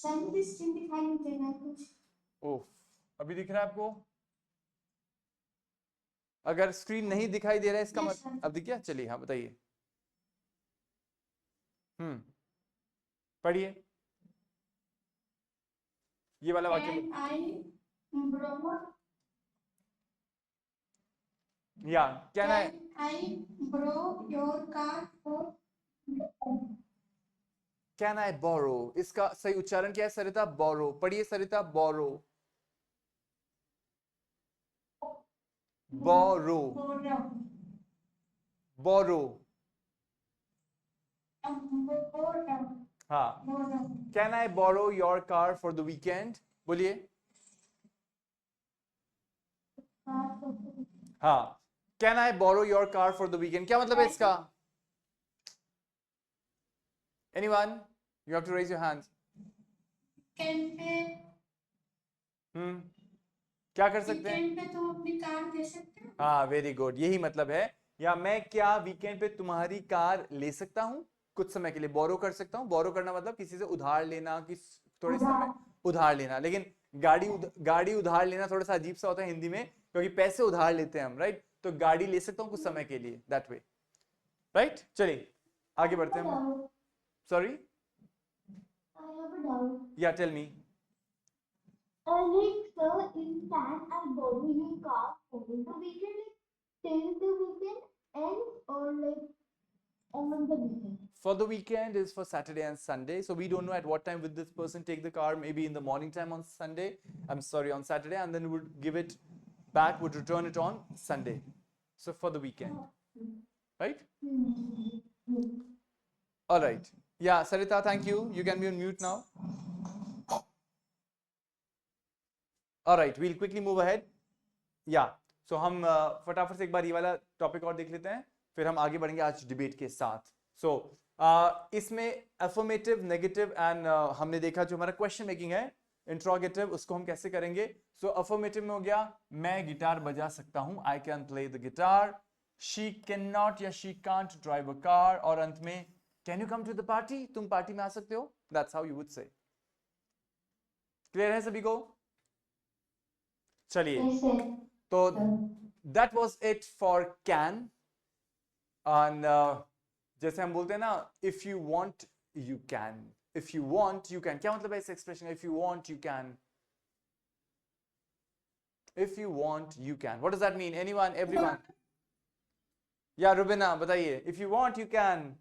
Send this thing दिखाई नहीं दे रहा है कुछ। ओह, अभी दिख रहा है आपको? अगर स्क्रीन नहीं दिखाई दे रहा है इसका Yes, मतलब sir. अब दिख गया? चलिए, हाँ बताइए। पढ़िए ये वाला वाक्य। Can I borrow? या can I, Can I borrow your car for? Can I borrow, इसका सही उच्चारण क्या है सरिता? बोरो। पढ़िए Sarita, borrow. Borrow, Borrow. Borrow. Borrow. हाँ, Borrow. Can I borrow your car for the weekend? बोलिए। हाँ, can I borrow your car for the weekend, क्या मतलब है इसका? Anyone? You have to raise your hands. Can पे क्या कर सकते हैं? वीकेंड पे तुम अपनी कार दे सकते हो? हाँ, वेरी गुड, यही मतलब है। या मैं क्या वीकेंड पे तुम्हारी कार ले सकता हूँ? कुछ समय के लिए बोरो कर सकता हूँ। बोरो करना मतलब किसी से उधार लेना, किस थोड़े समय उधार लेना। लेकिन गाड़ी उधार लेना थोड़ा सा अजीब सा होता है हिंदी में, क्योंकि पैसे उधार लेते हैं हम, राइट? तो गाड़ी ले सकता हूँ कुछ समय के लिए, दैट वे, राइट? चलिए आगे बढ़ते हैं हम। Sorry, I have a doubt. Yeah tell me. Like, sir, can I borrow your car over the weekend? Like, till the weekend ends or like on the weekend? For the weekend is for Saturday and Sunday, so we don't know at what time would this person take the car. Maybe in the morning time on Sunday, I'm sorry, on Saturday, and then would give it back, would return it on Sunday. So for the weekend, right? All right. Yeah, Sarita, thank you. You can be on mute now. All right, we'll quickly move ahead. Yeah, so हम फटाफट से एक बार ये वाला topic और देख लेते हैं, फिर हम आगे बढ़ेंगे आज डिबेट के साथ। So इसमें अफर्मेटिव, नेगेटिव एंड हमने देखा जो हमारा क्वेश्चन मेकिंग है, इंट्रोगेटिव, उसको हम कैसे करेंगे। सो अफर्मेटिव में हो गया मैं गिटार बजा सकता हूँ, I can play the guitar. She can not या she can't drive a car. और अंत में can you come to the party, तुम पार्टी में आ सकते हो। That's how you would say. Clear है सभी को? चलिए, Yes, sir. तो that was it for can. And जैसे हम बोलते हैं ना, if you want you can, if you want you can, क्या मतलब है इस expression? If you want you can, If you want, you can. What does that mean? Anyone? Everyone? Yeah, Rubina, बताइए. If you want, you can.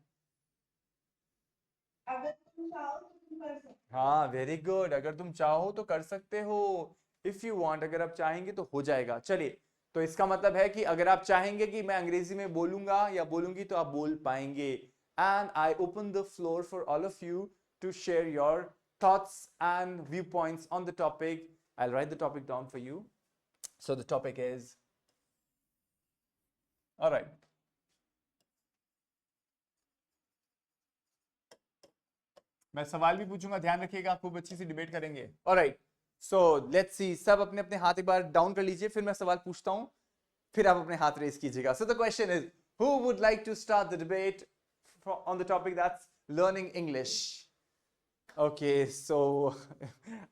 अगर तुम चाहो तो तुम कर सकते हाँ, वेरी गुड. अगर तुम चाहो तो कर सकते हो. इफ यू वांट, अगर आप चाहेंगे तो हो जाएगा. चलिए, तो इसका मतलब है कि अगर आप चाहेंगे कि मैं अंग्रेजी में बोलूंगा या बोलूंगी तो आप बोल पाएंगे. And I open the floor for all of you to share your thoughts and viewpoints on the topic. I'll write the topic down for you. So the topic is, all right. मैं सवाल भी पूछूंगा, ध्यान रखिएगा, खूब अच्छी सी debate करेंगे. Alright, so let's see. सब अपने अपने हाथ एक बार डाउन कर लीजिए, फिर मैं सवाल पूछता हूं, फिर आप अपने हाथ रेस कीजिएगा. So the question is, who would like to start the debate on the topic that's learning English? Okay, so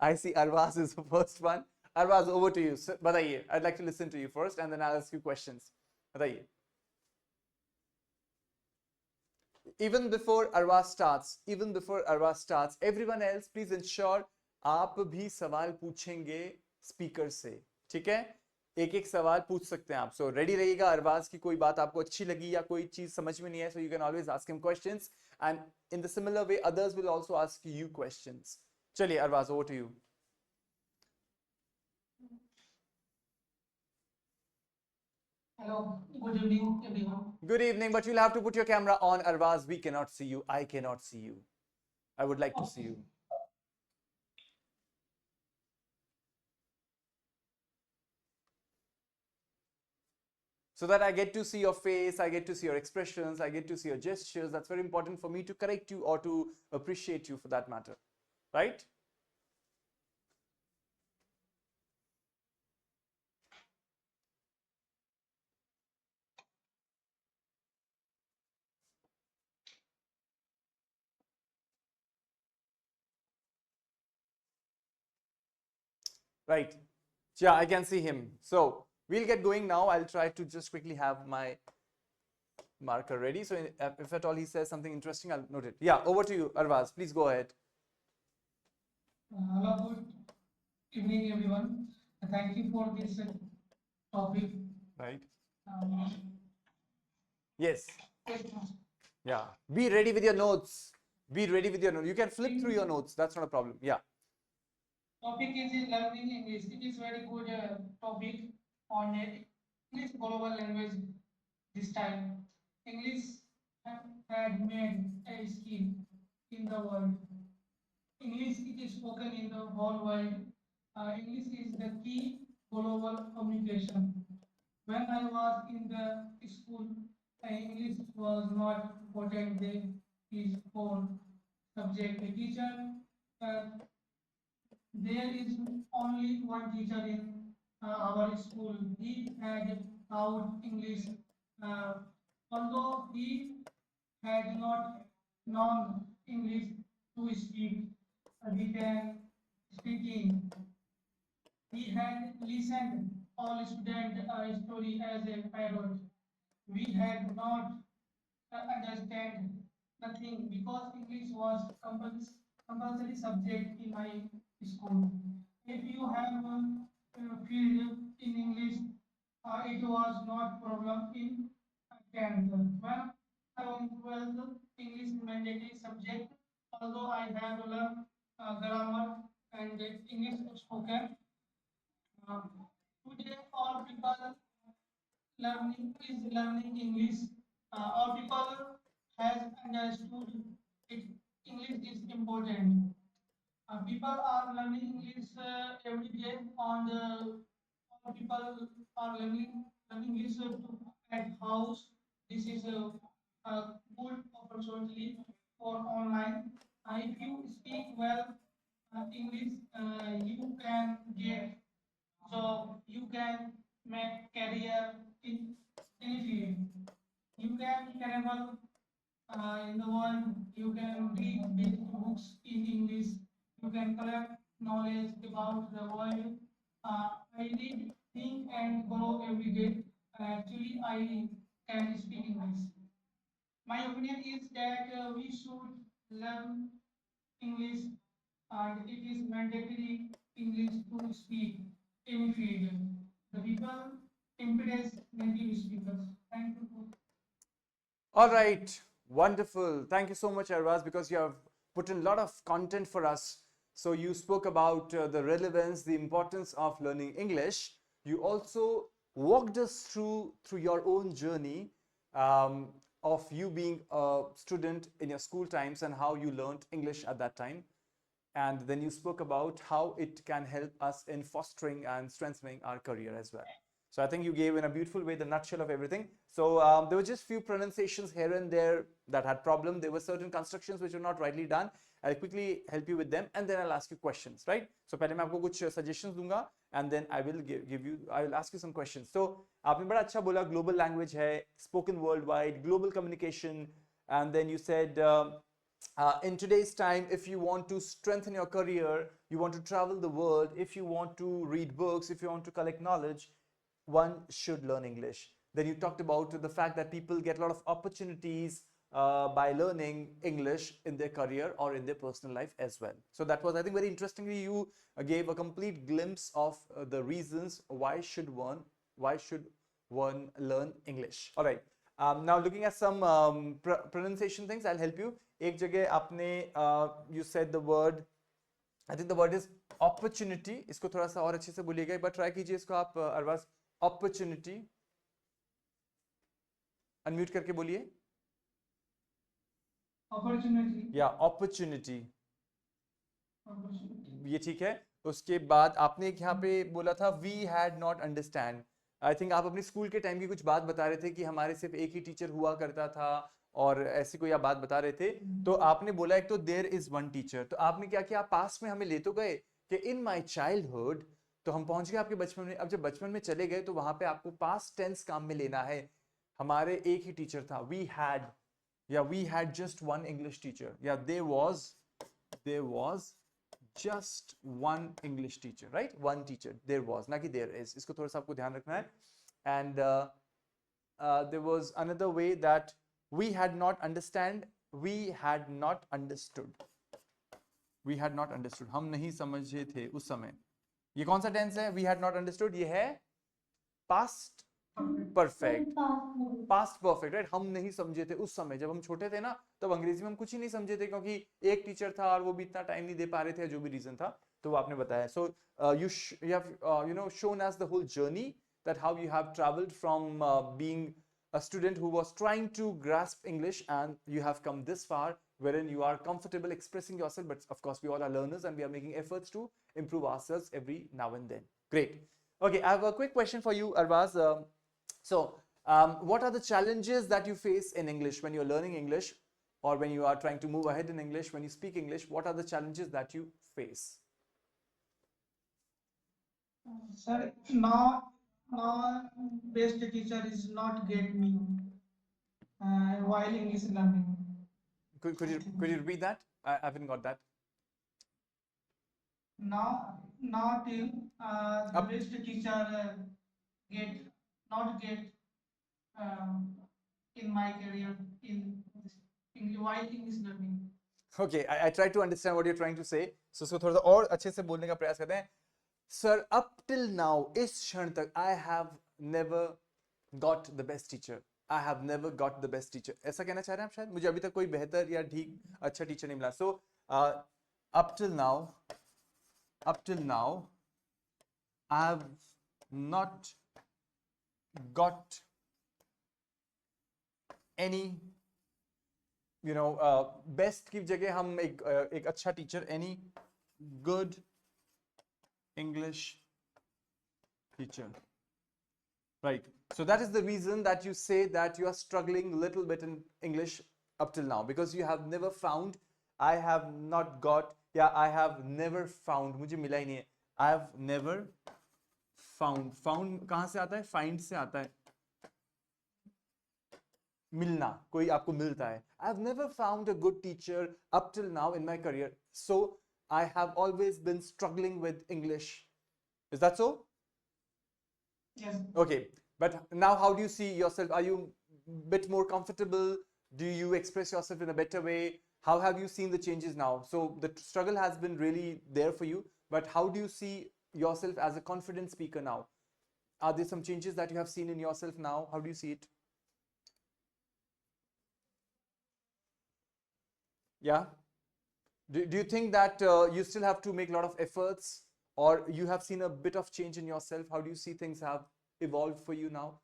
I see Arvaz is the first one. Arvaz, over to you. बताइए. I'd like to listen to you first and then I'll ask you questions. बताइए. Even before Arvaz starts, everyone else, please ensure आप भी सवाल पूछेंगे speaker से. ठीक है, एक एक सवाल पूछ सकते हैं आप. सो रेडी रहिएगा. अरबाज की कोई बात आपको अच्छी लगी या कोई चीज समझ में नहीं है, so you can always ask him questions, and in the similar way others will also ask you questions. चलिए Arbaz, over to you. Hello, good evening, everyone. Good evening, but you'll have to put your camera on, Arvaz. We cannot see you. I cannot see you. I would like to see you. So that I get to see your face, I get to see your expressions, I get to see your gestures. That's very important for me to correct you or to appreciate you for that matter. Right? Right. Yeah, I can see him. So we'll get going now. I'll try to just quickly have my marker ready. So if at all he says something interesting, I'll note it. Yeah, over to you, Arvaz. Please go ahead. Hello, good evening, everyone. Thank you for this topic. Right. Um, Yes. Yeah. Be ready with your notes. Be ready with your notes. You can flip through your notes. That's not a problem. Yeah. Topic is learning English. It is very good topic on English global language this time. English had made a skill in the world. English it is spoken in the whole world. English is the key global communication. When I was in the school, English was not important. There is for subject. A teacher uh, there is only one teacher in our school. He had taught English, uh, although he had not known English to speak, written, speaking. He had listened all student story as a parrot. We had not understand nothing because English was compulsory subject in my school. If you have field in English, it was not problem in 10th. When I was in 12th, English mandatory subject. Although I have learned grammar and English spoken, today all people learning English. All people has understood it. English is important. People are learning English every day. On the all people are learning English at house. This is a good opportunity for online. If you speak well English, you can get job. You can make career in any field. You can travel in the world. You can read big books in English. You can collect knowledge about the world. I read, think, and grow every day. Actually, I can speak English. My opinion is that we should learn English, and it is mandatory English to speak any field. the people impedance native speakers. Thank you. All right, wonderful. Thank you so much, Arvaz, because you have put in a lot of content for us. So you spoke about the relevance, the importance of learning English. You also walked us through your own journey of you being a student in your school times and how you learned English at that time. And then you spoke about how it can help us in fostering and strengthening our career as well. So I think you gave in a beautiful way the nutshell of everything. So there were just few pronunciations here and there that had problem. There were certain constructions which were not rightly done. I'll quickly help you with them and then I'll ask you questions, right? So पहले मैं आपको कुछ suggestions दूंगा and then I will ask you some questions. So आपने बड़ा अच्छा बोला global language है, spoken worldwide, global communication, and then you said in today's time, if you want to strengthen your career, you want to travel the world, if you want to read books, if you want to collect knowledge, one should learn English. Then you talked about the fact that people get a lot of opportunities by learning English in their career or in their personal life as well. So that was, I think, very interestingly, you gave a complete glimpse of the reasons why should one learn English. All right. Now looking at some pronunciation things, I'll help you. एक जगह आपने you said the word, I think the word is opportunity. इसको थोड़ा सा और अच्छे से बोलिएगा, एक बार ट्राई कीजिए इसको आप अरबाज. Opportunity. अनम्यूट करके बोलिए. Opportunity. या opportunity. Opportunity. ये ठीक है. उसके बाद आपने एक यहाँ पे बोला था we had not understand. I think आप अपने स्कूल के टाइम की कुछ बात बता रहे थे कि हमारे सिर्फ एक ही टीचर हुआ करता था और ऐसी कोई आप बात बता रहे थे. तो आपने बोला एक तो देयर इज वन टीचर. तो आपने क्या किया, आप पास में हमें ले तो गए कि इन माय चाइल्डहुड, तो हम पहुंच गए आपके बचपन में. अब जब बचपन में चले गए तो वहां पे आपको पास्ट टेंस काम में लेना है. हमारे एक ही टीचर था, we had just one English teacher, या there was just one English teacher, right? One teacher, there was, ना कि there is. इसको थोड़ा सा आपको ध्यान रखना है. And there was another way that we had not understood. हम नहीं समझे थे उस समय. ये कौन सा टेंस है? We had not understood. ये है past perfect. Past perfect, right? हम नहीं समझे थे उस समय. जब हम छोटे थे ना, तब अंग्रेजी में हम कुछ ही नहीं समझे थे क्योंकि एक टीचर था और वो भी इतना टाइम नहीं दे पा रहे थे, जो भी रीजन था, तो वो आपने बताया. सो you have shown us the whole journey, that how you have traveled from being a student who was trying to grasp English and you have come this far wherein you are comfortable expressing yourself. But of course we all are learners and we are making efforts to improve ourselves every now and then. Great. Okay, I have a quick question for you, Arvaz. What are the challenges that you face in English when you're learning English, or when you are trying to move ahead in English, when you speak English? What are the challenges that you face? Sir, now best teacher is not get me while English learning. Could you repeat that? I haven't got that. Now till the best teacher not get in my career in while English learning. Okay, I try to understand what you're trying to say. So इसको थोड़ा सा और अच्छे से बोलने का प्रयास करते हैं. Sir, up till now, इस क्षण तक, I have never got the best teacher. I have never got the best teacher. ऐसा कहना चाह रहे हैं आप शायद? मुझे अभी तक कोई बेहतर या ठीक अच्छा टीचर नहीं मिला. So up till now, I have not got any, best की जगह हम एक अच्छा teacher, any good English teacher, right? So that is the reason that you say that you are struggling a little bit in English up till now, because you have never found. I have not got, I have never found, मुझे मिला ही नहीं है. I have never found. Found कहाँ से आता है? Find से आता है. मिलना, कोई आपको मिलता है. I have never found a good teacher up till now in my career. So I have always been struggling with English. Is that so? Yes. Okay. But now how do you see yourself? Are you a bit more comfortable? Do you express yourself in a better way? How have you seen the changes now? So the struggle has been really there for you, but how do you see yourself as a confident speaker now? Are there some changes that you have seen in yourself now? How do you see it? Yeah. Do you think that you still have to make a lot of efforts, or you have seen a bit of change in yourself? How do you see things have evolved for you now?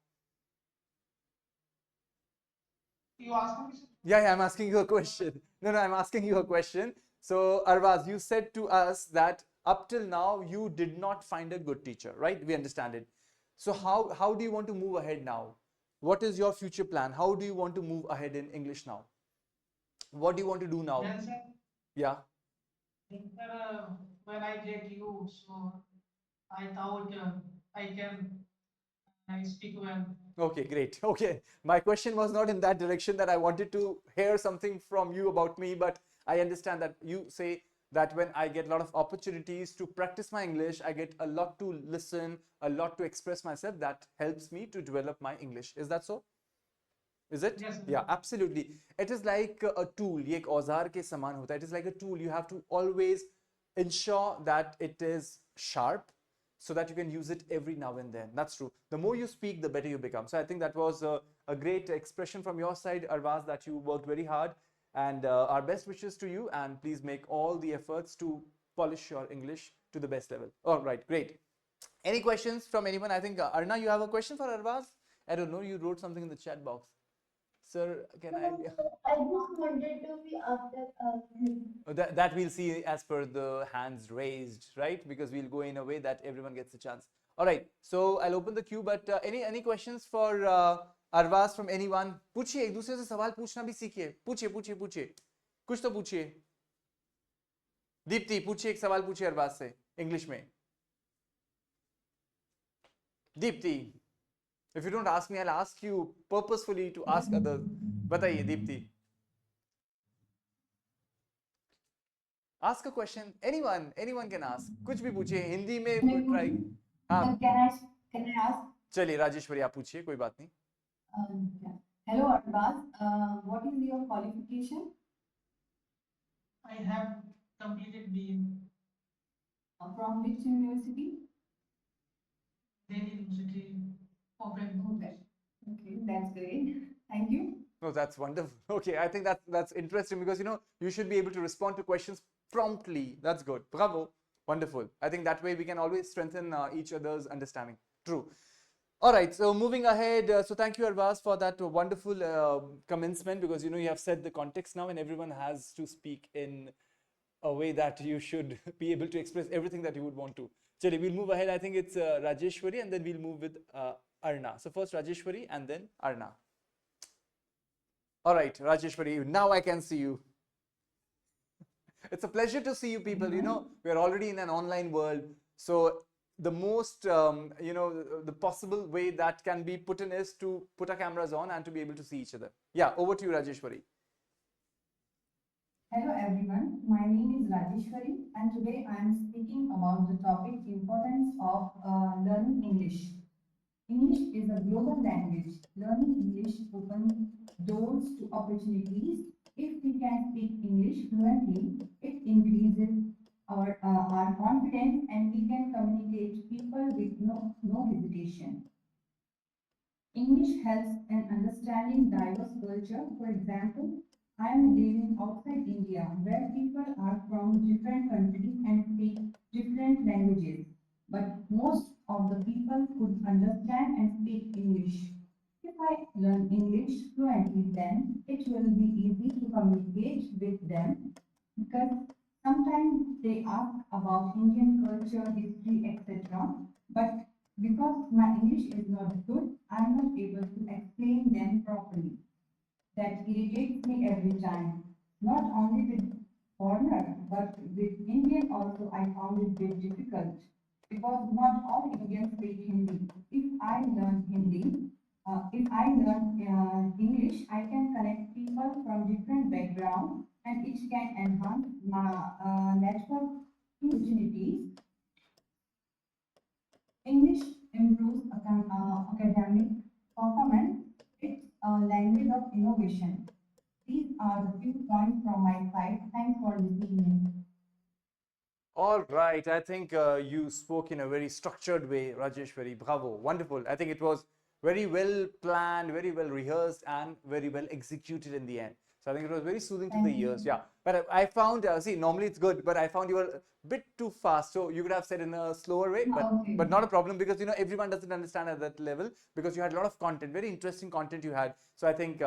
You ask me. Yeah, I'm asking you a question. No, I'm asking you a question. So, Arvaz, you said to us that up till now you did not find a good teacher, right? We understand it. So, how do you want to move ahead now? What is your future plan? How do you want to move ahead in English now? What do you want to do now? Then sir, Yeah. when I get you, so I thought I can I speak well. Okay, great. Okay. My question was not in that direction, that I wanted to hear something from you about me, but I understand that you say that when I get a lot of opportunities to practice my English, I get a lot to listen, a lot to express myself. That helps me to develop my English. Is that so? Is it? Yes, sir. Yeah, absolutely. It is like a tool. ये एक औजार के समान होता है. It is like a tool. You have to always ensure that it is sharp, so that you can use it every now and then. That's true. The more you speak, the better you become. So I think that was a great expression from your side, Arvaz, that you worked very hard. And our best wishes to you. And please make all the efforts to polish your English to the best level. All right, great. Any questions from anyone? I think Arna, you have a question for Arvaz? I don't know. You wrote something in the chat box. Sir, can I? I just wanted to be after That we'll see as per the hands raised, right? Because we'll go in a way that everyone gets a chance. All right, so I'll open the queue, but any questions for Arvaz from anyone? पूछिए, एक दूसरे से सवाल पूछना भी सीखिए. पूछिए. कुछ तो पूछिए. दीप्ति, पूछिए, एक सवाल पूछिए अरबाज से इंग्लिश में. Deepti, if you don't ask me, I'll ask you purposefully to ask others. बताइए Deepti. Ask a question. Anyone can ask. कुछ भी पूछिए. हिंदी में try. हाँ. Can I ask? चलिए राजेश्वरी आप पूछिए, कोई बात नहीं. Yeah. Hello, Arbaz. What is your qualification? I have completed BA. From which university? Delhi University Open. Okay, that's great. Thank you. No, that's wonderful. Okay, I think that's interesting, because you should be able to respond to questions promptly. That's good. Bravo. Wonderful. I think that way we can always strengthen each other's understanding. True. All right, so moving ahead, so thank you, Arvaz, for that wonderful commencement, because you have set the context now, and everyone has to speak in a way that you should be able to express everything that you would want to. Chali, we'll move ahead. I think it's Rajeshwari, and then we'll move with Arna. So first Rajeshwari, and then Arna. All right, Rajeshwari, now I can see you. It's a pleasure to see you people. We're already in an online world, so the most the possible way that can be put in is to put our cameras on and to be able to see each other. Yeah, over to you, Rajeshwari. Hello everyone, my name is Rajeshwari and today I am speaking about the topic importance of learning English. English is a global language. Learning English opens doors to opportunities. If we can speak English fluently, it increases our confidence and we can communicate people with no hesitation. English helps in understanding diverse culture. For example, I am living outside India where people are from different countries and speak different languages, but most of the people could understand and speak English. If I learn English fluently, then it will be easy to communicate with them because sometimes they ask about Indian culture, history, etc. But because my English is not good, I am not able to explain them properly. That irritates me every time. Not only with foreigner, but with Indian also I found it very difficult because not all Indians speak Hindi. If I learn English, I can connect people from different backgrounds and it can enhance my network opportunities. English improves academic performance. It's a language of innovation. These are the few points from my side. Thanks for listening. All right. I think you spoke in a very structured way, Rajeshwari. Bravo. Wonderful. I think it was very well planned, very well rehearsed, and very well executed in the end. So I think it was very soothing to the Thank you. ears. Yeah. But I found, see, normally it's good, but I found you were a bit too fast. So you could have said in a slower way, Okay. but not a problem because, you know, everyone doesn't understand at that level because you had a lot of content, very interesting content you had. So I think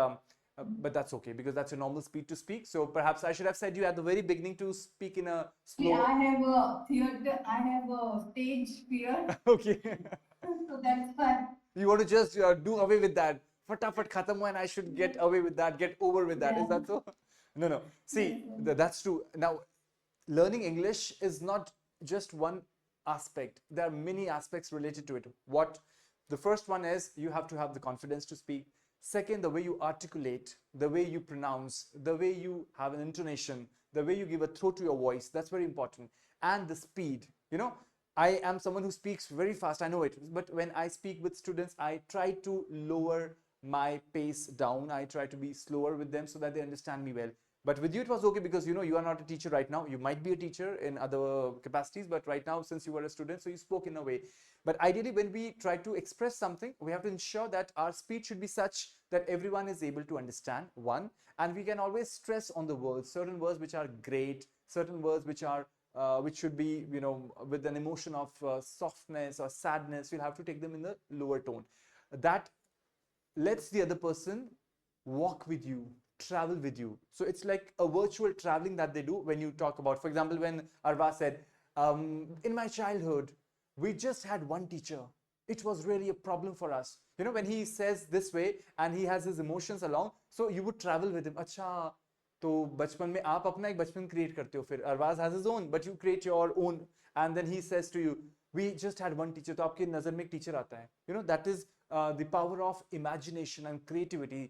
but that's okay because that's your normal speed to speak. So perhaps I should have said you at the very beginning to speak in a See, slow. I have a theater, I have a stage fear, Okay. so that's why. You want to just do away with that. Fatafat khatam hua and I should get away with that, get over with that. Is Yeah. that so? No, no. See, Yes, sir. that's true. Now, learning English is not just one aspect. There are many aspects related to it. What the first one is you have to have the confidence to speak. Second, the way you articulate, the way you pronounce, the way you have an intonation, the way you give a throw to your voice. That's very important. And the speed. You know, I am someone who speaks very fast. I know it. But when I speak with students, I try to lower my pace down. I try to be slower with them so that they understand me well. But with you, it was okay because you know you are not a teacher right now. You might be a teacher in other capacities, but right now, since you were a student, so you spoke in a way. But ideally, when we try to express something, we have to ensure that our speech should be such that everyone is able to understand. One, and we can always stress on the words, certain words which are great, certain words which are which should be, you know, with an emotion of softness or sadness. You'll have to take them in the lower tone. That lets the other person walk with you, travel with you. So it's like a virtual traveling that they do when you talk about, for example, when Arva said, in my childhood, we just had one teacher. It was really a problem for us. You know, when he says this way and he has his emotions along, so you would travel with him. अच्छा, तो बचपन में आप अपना एक बचपन create करते हो फिर Arbaaz has his own but you create your own and then he says to you we just had one teacher तो आपकी नजर में एक टीचर आता है you know that is the power of imagination and creativity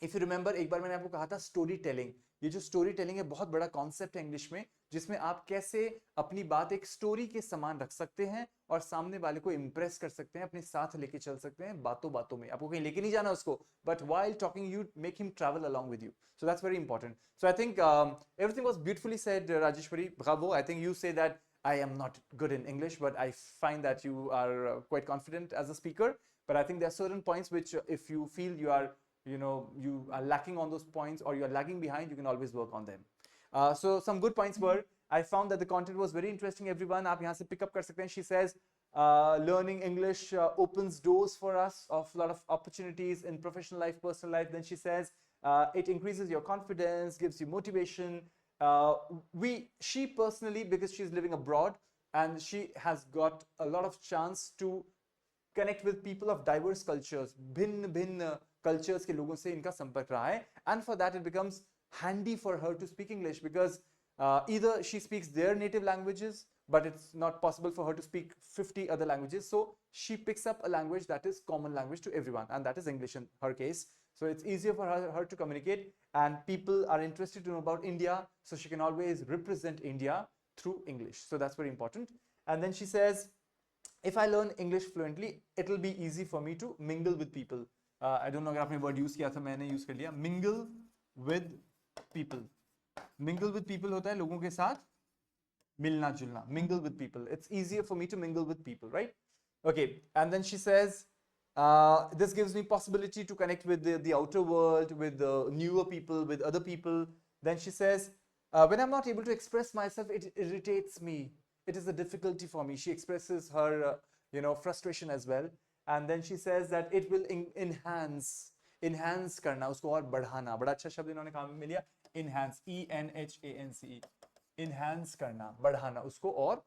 if you remember एक बार मैंने आपको कहा था स्टोरी टेलिंग ये जो स्टोरी टेलिंग है बहुत बड़ा कॉन्सेप्ट है इंग्लिश में जिसमें आप कैसे अपनी बात एक स्टोरी के समान रख सकते हैं और सामने वाले को इंप्रेस कर सकते हैं अपने साथ लेके चल सकते हैं बातों बातों में आपको कहीं लेके नहीं जाना उसको but while talking you make him travel along with you so that's very important so I think everything was beautifully said Rajeshwari bravo I think you say that I am not good in English but I find that you are quite confident as a speaker but I think there are certain points which if you feel you are you know you are lacking on those points or you are lagging behind you can always work on them so some good points were I found that the content was very interesting everyone aap yahan se pick up kar sakte hain she says learning English opens doors for us of a lot of opportunities in professional life personal life then she says it increases your confidence gives you motivation she personally because she's living abroad and she has got a lot of chance to connect with people of diverse cultures भिन्न cultures के लोगों से इनका संपर्क रहा है and for that it becomes handy for her to speak English because either she speaks their native languages but it's not possible for her to speak 50 other languages so she picks up a language that is common language to everyone and that is English in her case so it's easier for her to communicate and people are interested to know about India so she can always represent India through English so that's very important and then she says if I learn English fluently, it will be easy for me to mingle with people. I don't know अगर आपने word use किया था मैंने use कर लिया mingle with people. Mingle with people होता है लोगों के साथ मिलना जुलना mingle with people. It's easier for me to mingle with people, right? Okay, and then she says this gives me possibility to connect with the outer world, with the newer people, with other people. Then she says when I'm not able to express myself, it irritates me. It is a difficulty for me. She expresses her, frustration as well. And then she says that it will enhance करना उसको और बढ़ाना बड़ा अच्छा शब्द इन्होंने काम में लिया enhance ENHANCE enhance करना बढ़ाना उसको और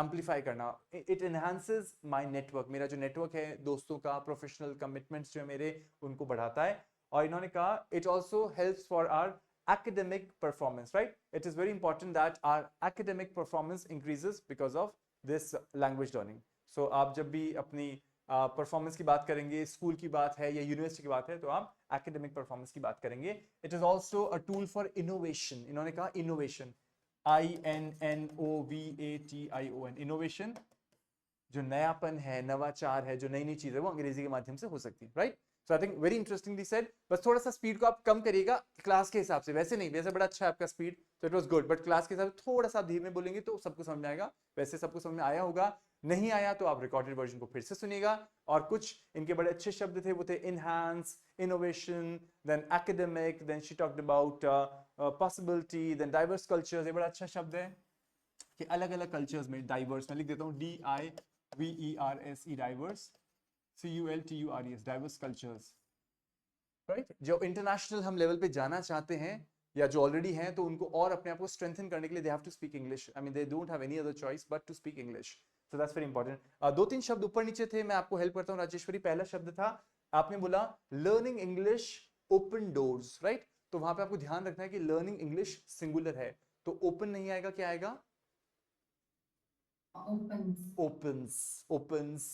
amplify करना it enhances my network मेरा जो network है दोस्तों का professional commitments जो है मेरे उनको बढ़ाता है और इन्होंने कहा it also helps for our academic performance right it is very important that our academic performance increases because of this language learning so आप जब भी अपनी परफॉर्मेंस की बात करेंगे स्कूल की बात है या यूनिवर्सिटी की बात है तो आप एकेडमिक परफॉर्मेंस की बात करेंगे it is also a tool for innovation इन्होंने कहा इनोवेशन INNOVATION इनोवेशन जो नयापन है नवाचार है जो नई नई चीजें वो अंग्रेजी के माध्यम से हो सकती है right so I think very interestingly said. बस थोड़ा सा स्पीड को आप कम करिएगा क्लास के हिसाब से, वैसे नहीं, वैसे बड़ा अच्छा है आपका स्पीड, तो it was good, but class के हिसाब से थोड़ा सा धीमे बोलेंगे तो सबको समझ में आएगा. वैसे सबको समझ में आया होगा, नहीं आया तो आप रिकॉर्डेड वर्जन को फिर से सुनिएगा. और कुछ इनके बड़े अच्छे शब्द थे, वो थे enhance, innovation, then academic, then she talked about possibility, then diverse cultures. ये बड़ा अच्छा शब्द है कि अलग अलग कल्चर्स में डाइवर्स, मैं लिख देता हूँ DIVERSE, diverse, CULTURES, diverse cultures, right. जो इंटरनेशनल हम लेवल पे जाना चाहते हैं या जो ऑलरेडी हैं, तो उनको और अपने आप को स्ट्रेंथन करने के लिए they have to speak English. I mean they don't have any other choice but to speak English. So that's very important. दो तीन शब्द ऊपर नीचे थे, मैं आपको हेल्प करता हूँ. राजेश्वरी, पहला शब्द था, आपने बोला learning English open doors, right. तो वहां पे आपको ध्यान रखना है कि लर्निंग इंग्लिश सिंगुलर है, तो ओपन नहीं आएगा, क्या आएगा? Opens. opens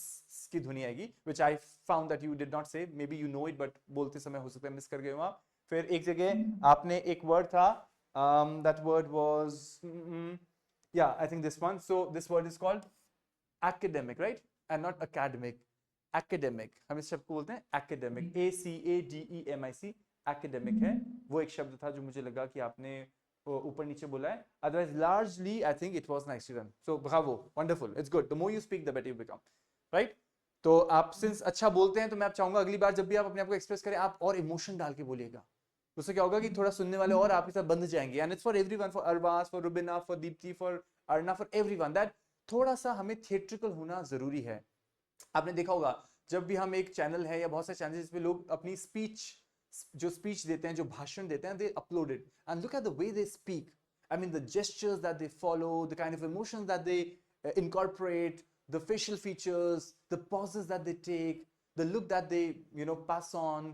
की ध्वनि आएगी, which I found that you did not say, maybe you know it but बोलते समय हो सकता है मिस कर गए हो आप. फिर एक जगह आपने एक वर्ड था, that word was yeah, I think this one. So this word is called academic, right, and not academic. Academic, हम इस शब्द को बोलते हैं academic, ACADEMIC, academic है. वो एक शब्द था जो मुझे लगा कि आपने ऊपर नीचे बोला है. Otherwise largely I think it was nicely done. So Bravo, wonderful, it's good. The more you speak the better you become, right. तो आप सिंस अच्छा बोलते हैं, तो मैं आप चाहूंगा अगली बार जब भी आप अपने आप को एक्सप्रेस करें, आप और इमोशन डाल के बोलिएगा. उससे क्या होगा कि थोड़ा सुनने वाले और आपके साथ बंध जाएंगे. And it's for everyone, for Arbaz, for Rubina, for Deepti, for Arna, for everyone, that थोड़ा सा हमें थिएट्रिकल होना जरूरी है. आपने देखा होगा जब भी हम एक चैनल है या बहुत सारे चैनल जिसमें लोग अपनी स्पीच देते हैं, जो भाषण देते हैं, they uploaded, and look at the way they speak. I mean, the gestures that they follow, the kind of emotions that they incorporate, the facial features, the pauses that they take, the look that they, pass on,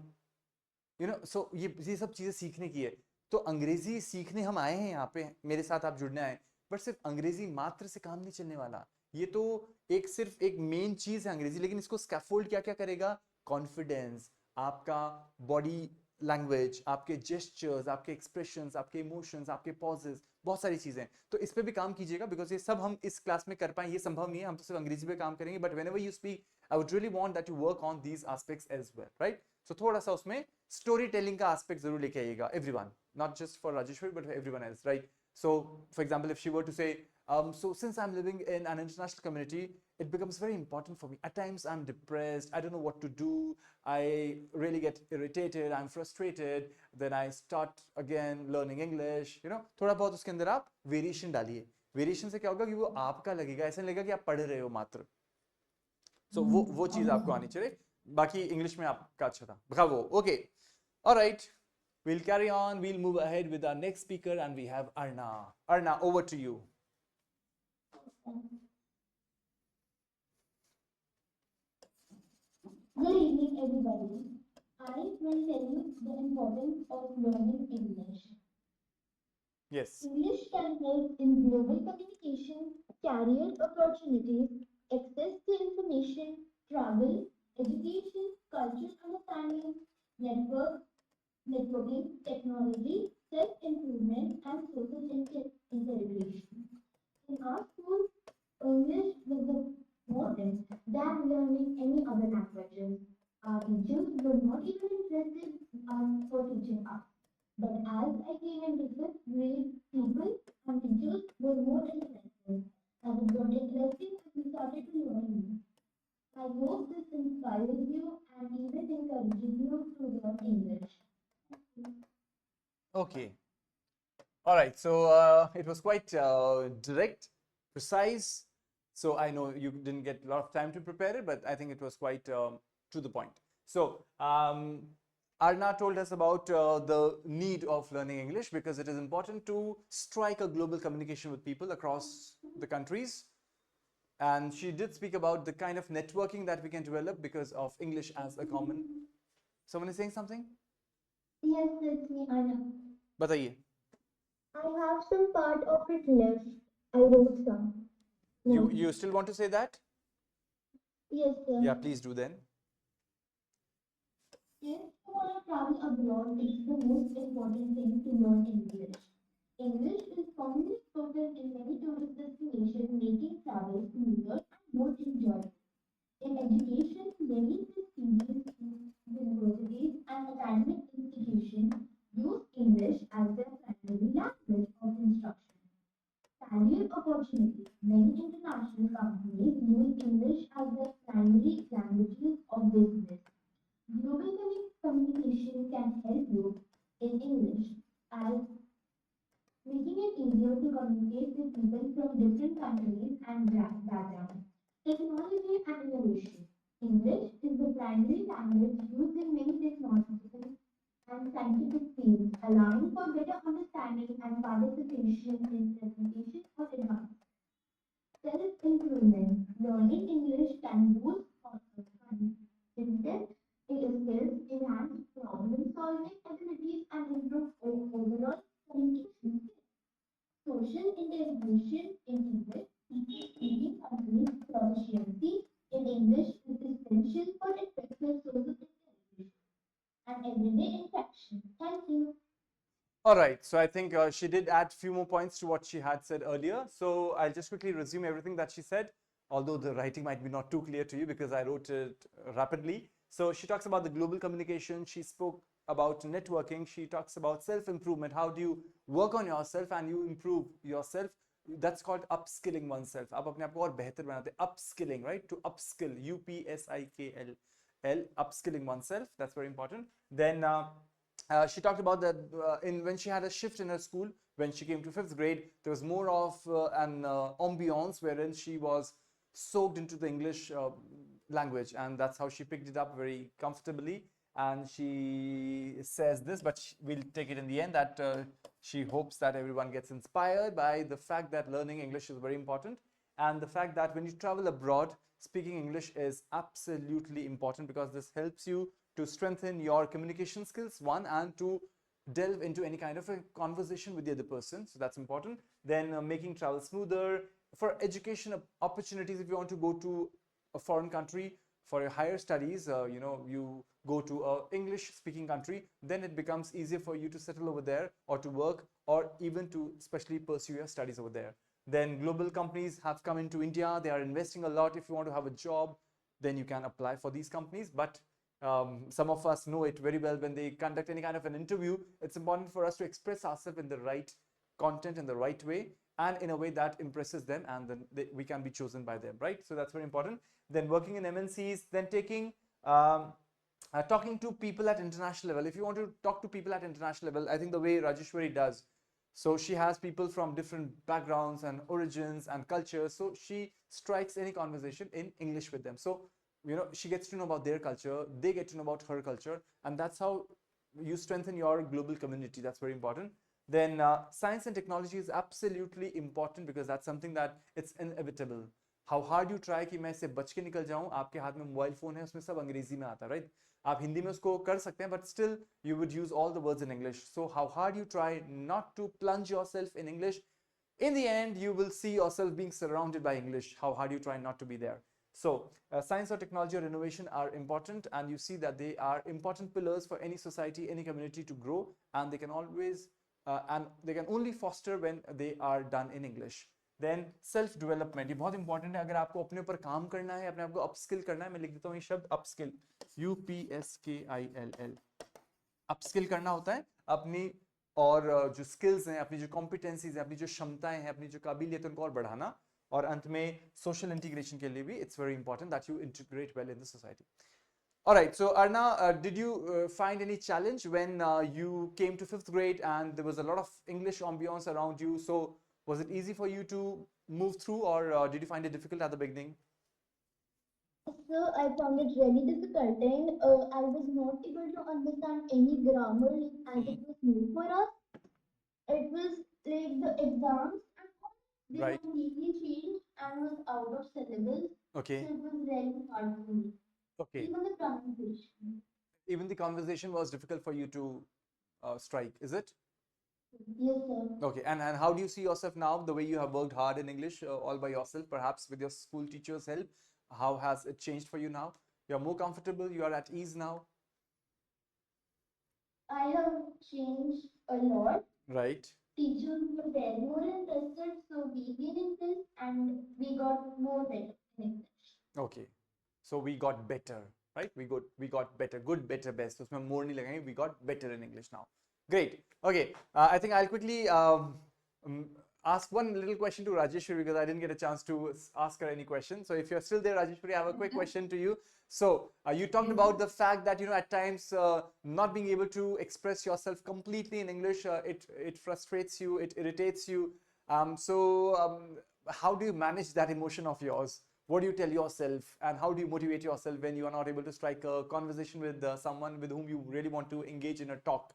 so ये सब चीजें सीखने की है. तो अंग्रेजी सीखने हम आए हैं यहाँ पे, मेरे साथ आप जुड़ने आए, बट सिर्फ अंग्रेजी मात्र से काम नहीं चलने वाला. ये तो सिर्फ एक मेन चीज है अंग्रेजी, लेकिन इसको स्कैफोल्ड क्या क्या करेगा? कॉन्फिडेंस, आपका बॉडी लैंग्वेज, आपके जेस्चर्स, आपके एक्सप्रेशंस, आपके इमोशंस, आपके पॉजेस, बहुत सारी चीजें. तो इस पे भी काम कीजिएगा, बिकॉज ये सब हम इस क्लास में कर पाए ये संभव नहीं है. हम तो सिर्फ अंग्रेजी पे काम करेंगे, but whenever you speak, I would really want that you work on these aspects as well, right. So थोड़ा सा उसमें स्टोरी टेलिंग का एस्पेक्ट जरूर लेके आइएगा, everyone, not just for Rajeshwari but everyone else, right. So, for example, if she were to say, so since I'm living in an international community, it becomes very important for me. At times I'm depressed, I don't know what to do, I really get irritated, I'm frustrated, then I start again learning English, थोड़ा बहुत उसके अंदर आप variation डालिए. Variation से क्या होगा कि वो आपका लगेगा, ऐसा नहीं लगेगा कि आप पढ़ रहे हो मात्र. So वो चीज आपको आनी चाहिए. बाकी इंग्लिश में आपका अच्छा था, Bravo. Okay, alright. We'll carry on, we'll move ahead with our next speaker, and we have Arna. Arna, over to you. Good evening, everybody. I will tell you the importance of learning English. Yes. English can help in global communication, career opportunities, access to information, travel, education, cultural understanding, networking, technology, self-improvement, and social integration. In our school, English was the important than learning any other languages. Our teachers were not even interested for teaching us. But as I came into fifth grade, people and teachers were more interested, and it got interesting and we started to learn. I hope this inspires you and even encourages you to learn English. Okay. All right. So it was quite direct, precise. So I know you didn't get a lot of time to prepare it, but I think it was quite to the point. So Arna told us about the need of learning English because it is important to strike a global communication with people across the countries. And she did speak about the kind of networking that we can develop because of English as a common. Someone is saying something? Yes, it's me, Anna. बताइए. I have some part of it left. I wrote some. You still want to say that? Yes, sir. Yeah, please do then. If you want to travel abroad, it's the most important thing to learn English. English is commonly spoken in many tourist destinations, making travel smoother and more enjoyable. In education, many prestigious universities it can help you in English as making it easier to communicate with people from different countries and backgrounds. Technology and innovation. English is the primary language used in many technological and scientific fields, allowing for better understanding and participation in presentation or advanced. Self-improvement. Learning English can boost confidence, skills, enhance problem-solving abilities, and improve overall communication skills. Social integration in English. Teaching speaking companies proficiency in English is essential for effective social integration and everyday interaction. Thank you. All right, so I think she did add few more points to what she had said earlier. So I'll just quickly resume everything that she said, although the writing might be not too clear to you because I wrote it rapidly. So she talks about the global communication. She spoke about networking. She talks about self-improvement. How do you work on yourself and you improve yourself? That's called upskilling oneself. आप अपने आप को और बेहतर बनाते हैं. Upskilling, right? To upskill, UPSIKL, upskilling oneself. That's very important. Then she talked about that when she had a shift in her school, when she came to 5th grade, there was more of an ambiance wherein she was soaked into the English language, and that's how she picked it up very comfortably. And she says this, but we'll take it in the end, that she hopes that everyone gets inspired by the fact that learning English is very important, and the fact that when you travel abroad, speaking English is absolutely important because this helps you to strengthen your communication skills, one, and to delve into any kind of a conversation with the other person. So that's important. Then making travel smoother. For education opportunities, if you want to go to a foreign country for your higher studies, you go to a English speaking country, then it becomes easier for you to settle over there or to work or even to especially pursue your studies over there. Then global companies have come into India. They are investing a lot. If you want to have a job, then you can apply for these companies. But some of us know it very well. When they conduct any kind of an interview, it's important for us to express ourselves in the right content, in the right way, and in a way that impresses them, and then we can be chosen by them, right? So that's very important. Then working in MNCs, then taking talking to people at international level. If you want to talk to people at international level, I think the way Rajeshwari does, so she has people from different backgrounds and origins and cultures, so she strikes any conversation in English with them. So she gets to know about their culture, they get to know about her culture, and that's how you strengthen your global community. That's very important. Then science and technology is absolutely important because that's something that it's inevitable. How hard you try कि मैं इससे बच के निकल जाऊं, आपके हाथ में मोबाइल फोन है, उसमें सब अंग्रेजी में आता है, right? आप हिंदी में उसको कर सकते हैं, but still you would use all the words in English. So how hard you try not to plunge yourself in English, in the end you will see yourself being surrounded by English. How hard you try not to be there. So science or technology or innovation are important, and you see that they are important pillars for any society, any community to grow, and they can always and they can only foster when they are done in English. Then self development, ये बहुत important है. अगर आपको अपने ऊपर काम करना है, अपने आप को अपस्किल करना है, मैं लिख देता हूँ ये शब्द अपस्किल, UPSKILL. अपस्किल करना होता है अपनी और जो स्किल्स हैं, अपनी जो कॉम्पिटेंसीज हैं, अपनी जो क्षमताएं हैं, अपनी जो काबिलियत है, उनको और बढ़ाना. और अंत में सोशल इंटीग्रेशन के लिए भी it's very important that you integrate well in the society. All right, so Arna, did you find any challenge when you came to 5th grade and there was a lot of English ambiance around you? So was it easy for you to move through, or did you find it difficult at the beginning? So I found it really difficult, and I was not able to understand any grammar as it was new for us. It was like the exams and all, they Right. were neatly changed and was out of syllabus. Okay. So it was really hard for me. Okay. Even the pronunciation. Even the conversation was difficult for you to strike, is it? Yes, sir. Okay, and how do you see yourself now, the way you have worked hard in English all by yourself, perhaps with your school teacher's help? How has it changed for you now? You're more comfortable, you are at ease now? I have changed a lot. Right. Teachers were very more interested, so we been impressed and we got more better in English. Okay, so we got better, right? We got better, good, better, best. उसमें more नहीं लगाएंगे. We got better in English now. Great. Okay, I think I'll quickly ask one little question to Rajeshwari because I didn't get a chance to ask her any question. So if you're still there, Rajeshwari, I have a quick question to you. So you talked about the fact that at times not being able to express yourself completely in English, it frustrates you, it irritates you. How do you manage that emotion of yours? What do you tell yourself, and how do you motivate yourself when you are not able to strike a conversation with someone with whom you really want to engage in a talk?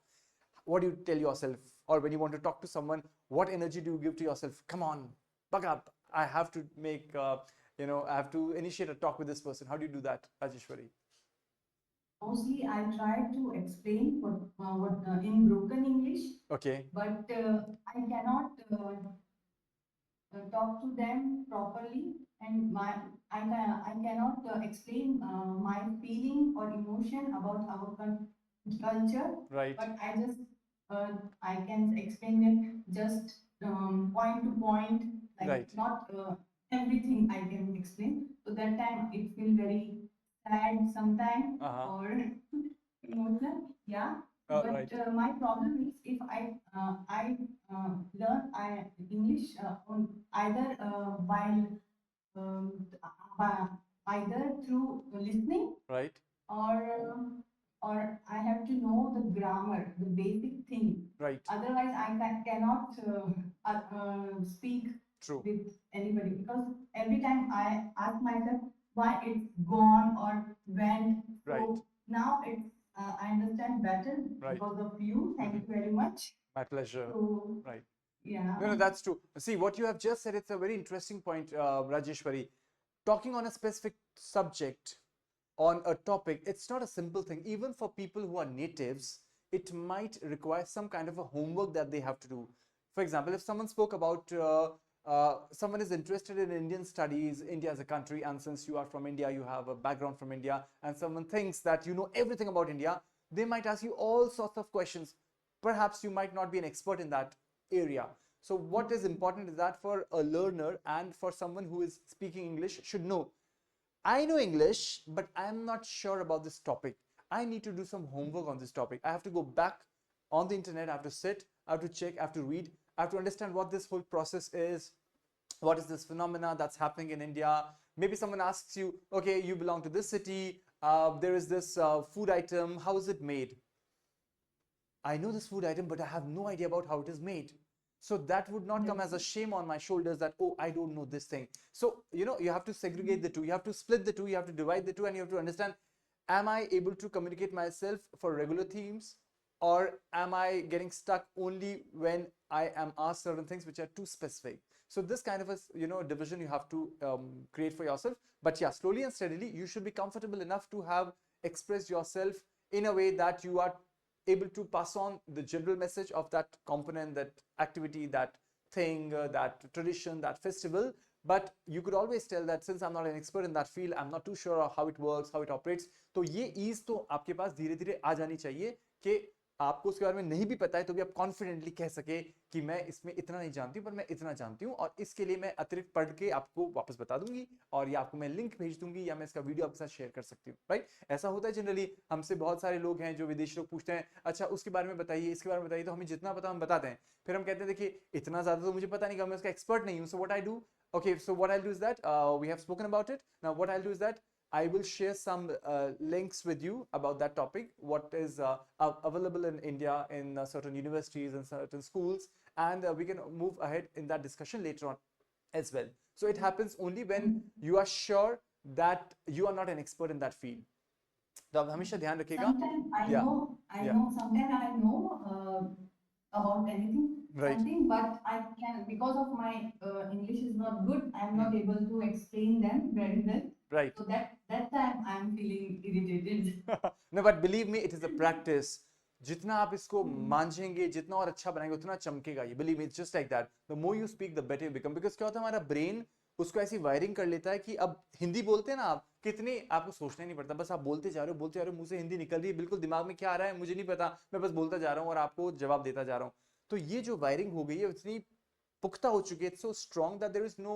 What do you tell yourself? Or when you want to talk to someone, what energy do you give to yourself? Come on, buck up. I have to make, I have to initiate a talk with this person. How do you do that, Rajeshwari? Mostly, I try to explain what in broken English, Okay, but I cannot talk to them properly, and I cannot explain my feeling or emotion about our culture, right, but I can explain it just point to point, like right. not everything I can explain. So that time it feel very sad sometimes Uh-huh. or emotional, yeah. Right, But my problem is if I learn English on either while um, by, either through listening right, or or I have to know the grammar, the basic thing. right. Otherwise, cannot speak True, with anybody because every time I ask myself why it's gone or went. right, So now I understand better right. because of you. Thank Mhm. you very much. My pleasure. So Right. yeah. No, that's true. See, what you have just said, it's a very interesting point, Rajeshwari. Talking on a specific subject, on a topic, it's not a simple thing. Even for people who are natives, it might require some kind of a homework that they have to do. For example, if someone spoke about, someone is interested in Indian studies, India as a country, and since you are from India, you have a background from India, and someone thinks that you know everything about India, they might ask you all sorts of questions. Perhaps you might not be an expert in that area. So what is important is that for a learner and for someone who is speaking English should know, I know English, but I'm not sure about this topic. I need to do some homework on this topic. I have to go back on the internet. I have to sit, I have to check, I have to read, I have to understand what this whole process is. What is this phenomena that's happening in India? Maybe someone asks you, okay, you belong to this city, there is this food item, how is it made? I know this food item, but I have no idea about how it is made. So that would not come as a shame on my shoulders that, oh, I don't know this thing. So, you have to segregate the two. You have to split the two. You have to divide the two, and you have to understand, am I able to communicate myself for regular themes, or am I getting stuck only when I am asked certain things which are too specific? So this kind of a division you have to create for yourself. But yeah, slowly and steadily, you should be comfortable enough to have expressed yourself in a way that you are able to pass on the general message of that component, that activity, that thing, that tradition, that festival. But you could always tell that since I'm not an expert in that field, I'm not too sure of how it works, how it operates. तो ये ease तो आपके पास धीरे धीरे आ जानी चाहिए कि आपको उसके बारे में नहीं भी पता है तो भी आप कॉन्फिडेंटली कह सके कि मैं इसमें इतना नहीं जानती हूँ पर मैं इतना जानती हूँ और इसके लिए मैं अतिरिक्त पढ़ के आपको वापस बता दूंगी और या आपको मैं लिंक भेज दूंगी या मैं इसका वीडियो आपके साथ शेयर कर सकती हूँ, राइट? ऐसा होता है जनरली, हमसे बहुत सारे लोग हैं जो विदेशी लोग पूछते हैं, अच्छा उसके बारे में बताइए, इसके बारे में बताइए, तो हमें जितना पता हम बताते हैं, फिर हम कहते हैं देखिए इतना ज्यादा तो मुझे पता नहीं, मैं उसका एक्सपर्ट नहीं हूँ. So what I do, okay, so what I'll do is that we have spoken about it. Now what I'll do is that I will share some links with you about that topic, what is available in India in certain universities and certain schools, and we can move ahead in that discussion later on as well. So it happens only when you are sure that you are not an expert in that field. तो आप हमेशा ध्यान रखिएगा. Sometimes I Yeah. know, Yeah. sometimes I know about anything, Right. something, but I can, because of my English is not good, I'm not able to explain them very well. Right. So that time I'm feeling irritated. No, but believe me, it is a practice. जितना आप इसको मांझेंगे, जितना और अच्छा बनाएंगे, उतना चमकेगा ये. Believe me, it's just like that. The more you speak, the better you become. Because क्या होता है, हमारा ब्रेन उसको ऐसी वायरिंग कर लेता है कि अब हिंदी बोलते हैं ना आप, कितने आपको सोचना ही नहीं पड़ता, बस आप बोलते जा रहे हो, मुंह से हिंदी निकल रही है, बिल्कुल दिमाग में क्या आ रहा है मुझे नहीं पता, मैं बस बोलता जा रहा हूँ और आपको जवाब देता जा रहा हूँ. तो ये जो वायरिंग हो गई है इतनी पुख्ता हो चुकी है, it's so strong that there is no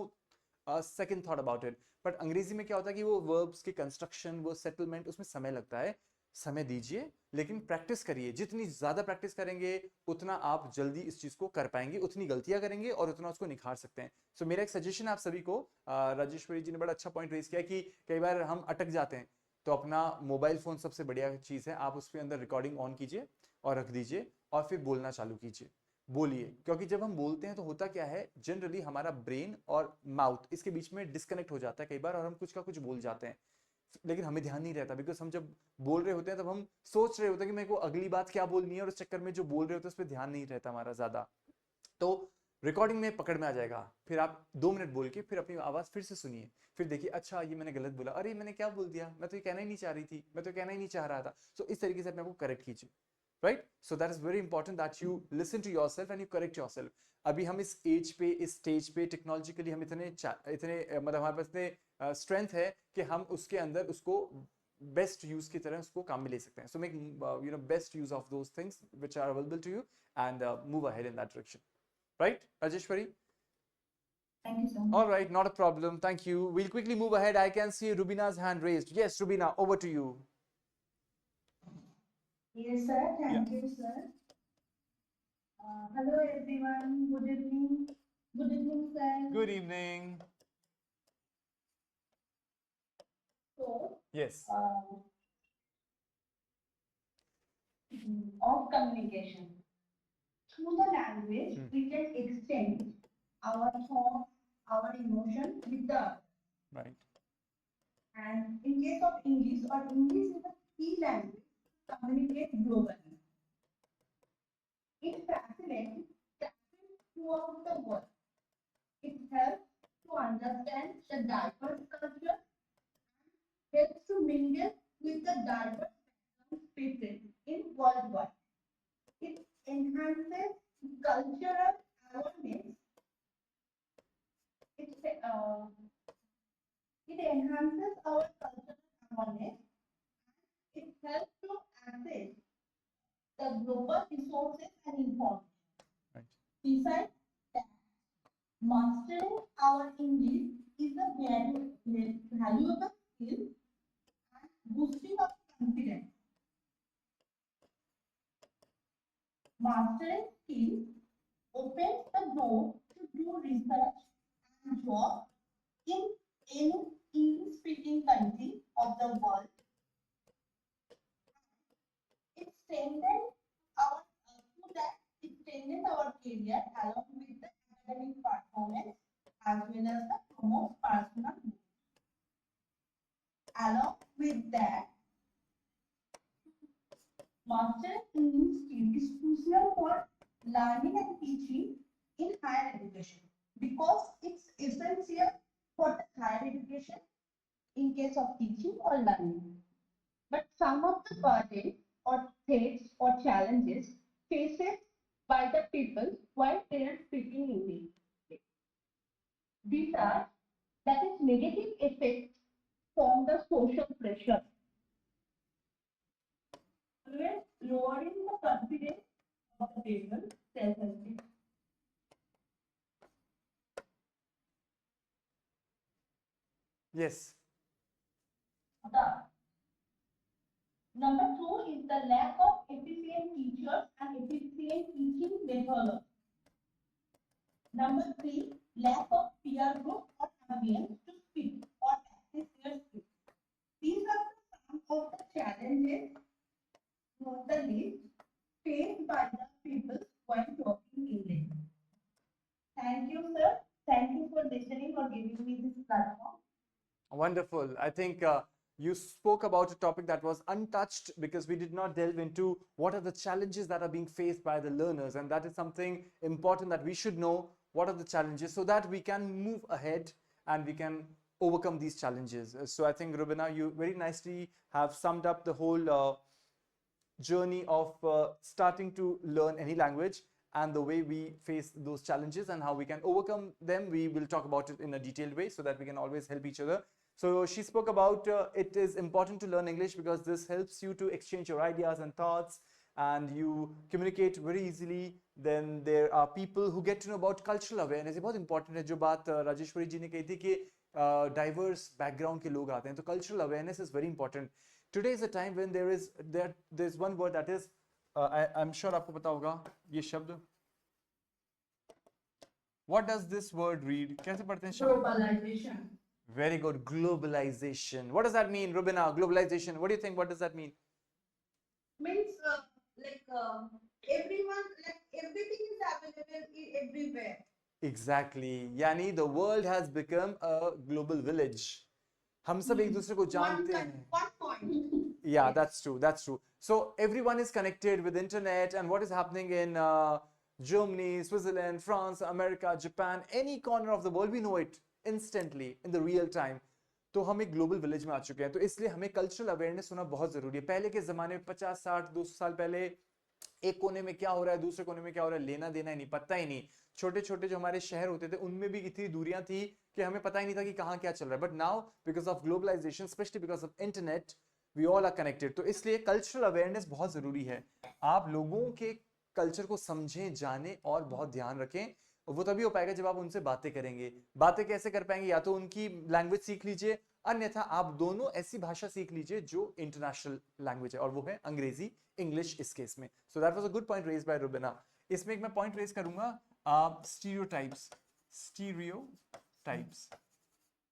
second thought about it. But अंग्रेजी में क्या होता है कि वो वर्ब्स की कंस्ट्रक्शन, वो सेटलमेंट, उसमें समय लगता है. समय दीजिए, लेकिन प्रैक्टिस करिए। जितनी ज़्यादा प्रैक्टिस करेंगे उतना आप जल्दी इस चीज़ को कर पाएंगे, उतनी गलतियां करेंगे और उतना उसको निखार सकते हैं। सो मेरा एक सजेशन आप सभी को, राजेश्वरी जी ने बड़ा अच्छा पॉइंट रेज किया कि कई बार हम अटक जाते हैं, तो अपना मोबाइल फ़ोन सबसे बढ़िया चीज़ है। आप उसके अंदर रिकॉर्डिंग ऑन कीजिए और रख दीजिए और फिर बोलना चालू कीजिए, बोलिए। क्योंकि जब हम बोलते हैं तो होता क्या है, जनरली हमारा ब्रेन और माउथ इसके बीच में डिस्कनेक्ट हो जाता है कई बार और हम कुछ का कुछ बोल जाते हैं, लेकिन हमें ध्यान नहीं रहता। बिकॉज हम जब बोल रहे होते हैं तब हम सोच रहे होते हैं कि मेरे को अगली बात क्या बोलनी है और उस चक्कर में जो बोल रहे होते हैं उस पर ध्यान नहीं रहता हमारा ज़्यादा। तो रिकॉर्डिंग में पकड़ में आ जाएगा। फिर आप 2 मिनट बोल के फिर अपनी आवाज़ फिर से सुनिए, फिर देखिए अच्छा ये मैंने गलत बोला, अरे मैंने क्या बोल दिया, मैं तो ये कहना ही नहीं चाह रही थी, मैं तो कहना ही नहीं चाह रहा था। सो इस तरीके से अपने आपको करेक्ट कीजिए, right. So that is very important that you listen to yourself and you correct yourself. अभी हम इस एज पे, इस स्टेज पे टेक्नोलॉजिकली हम इतने मतलब हमारे पास इतने स्ट्रेंथ है कि हम उसके अंदर उसको बेस्ट यूज की तरह उसको काम में ले सकते हैं। So make best use of those things which are available to you and move ahead in that direction, right, Rajeshwari? Thank you so much. All right, not a problem. Thank you. We'll quickly move ahead. I can see Rubina's hand raised. Yes, Rubina, over to you. Yes, sir. Thank you, sir. Hello, everyone. Good evening. Good evening, sir. Good evening. So, Yes. Of communication. Through the language, we can exchange our thoughts, our emotions with the other. Right. And in case of English, English is a key language to communicate globally. It facilitates traffic throughout the world. It helps to understand the diverse culture, helps to mingle with the diverse species in worldwide. It enhances cultural awareness. It enhances our cultural awareness. It helps to access the global resources and information. Right. Besides that, mastering our English is a very valuable skill and boosting our confidence. Mastering skills opens the door to do research and job in any English-speaking country of the world. It strengthens our it strengthens our career along with the academic performance as well as the promotes personal growth. Along with that, mastering English skill is crucial for learning and teaching in higher education because it's essential for the higher education in case of teaching or learning. But some of the burdens or threats or challenges faced by the people while they are speaking English. These are that is negative effects from the social pressure. Always lowering the confidence of the people, self-esteem. Yes. Number 2 is the lack of efficient teachers and efficient teaching methodology. Number 3, lack of peer group or ambience to speak or practice their skills. These are some of the challenges, not the least, faced by the people while talking English. Thank you, sir. Thank you for listening or giving me this platform. Wonderful. I think you spoke about a topic that was untouched because we did not delve into what are the challenges that are being faced by the learners, and that is something important that we should know. What are the challenges so that we can move ahead and we can overcome these challenges. So I think, Rubina, you very nicely have summed up the whole journey of starting to learn any language and the way we face those challenges and how we can overcome them. We will talk about it in a detailed way so that we can always help each other. So she spoke about it is important to learn English because this helps you to exchange your ideas and thoughts and you communicate very easily. Then there are people who get to know about cultural awareness. ये बहुत important है जो बात राजेश्वरी जी ने कही थी कि diverse background के लोग आते हैं, तो cultural awareness is very important. Today is a time when there's one word that is I'm sure आपको पता होगा ये शब्द. What does this word read? कैसे पढ़ते हैं शब्द? Globalization. Very good. Globalization. What does that mean, Rubina? Globalization. What do you think? What does that mean? Means everyone, like everything is available everywhere. Exactly. यानी the world has become a global village. हम सब एक दूसरे को जानते हैं. One point. Yeah, that's true. That's true. So everyone is connected with internet, and what is happening in Germany, Switzerland, France, America, Japan, any corner of the world, we know it instantly in the real time. तो हम एक global village में आ चुके हैं, तो इसलिए हमें cultural awareness होना बहुत जरूरी है. पहले के जमाने में 50, 60, 200 साल पहले एक कोने में क्या हो रहा है, दूसरे कोने में क्या हो रहा है, लेना देना ही नहीं, पता ही नहीं. छोटे छोटे जो हमारे शहर होते थे उनमें भी इतनी दूरियां थी कि हमें पता ही नहीं था कि कहाँ क्या चल रहा है. But now because of globalisation, especially because of internet, we all are connected. तो इसलिए कल्चरल अवेयरनेस बहुत जरूरी है. आप लोगों के कल्चर को समझें, जानें और बहुत ध्यान रखें. वो तभी हो पाएगा जब आप उनसे बातें करेंगे. बातें कैसे कर पाएंगे? या तो उनकी लैंग्वेज सीख लीजिए, अन्यथा आप दोनों ऐसी भाषा सीख लीजिए जो इंटरनेशनल लैंग्वेज है, और वो है अंग्रेजी, इंग्लिश इस केस में. So that was a good point raised bye Rubina. इसमें एक मैं पॉइंट रेज करूंगा, stereotypes. Stereotypes,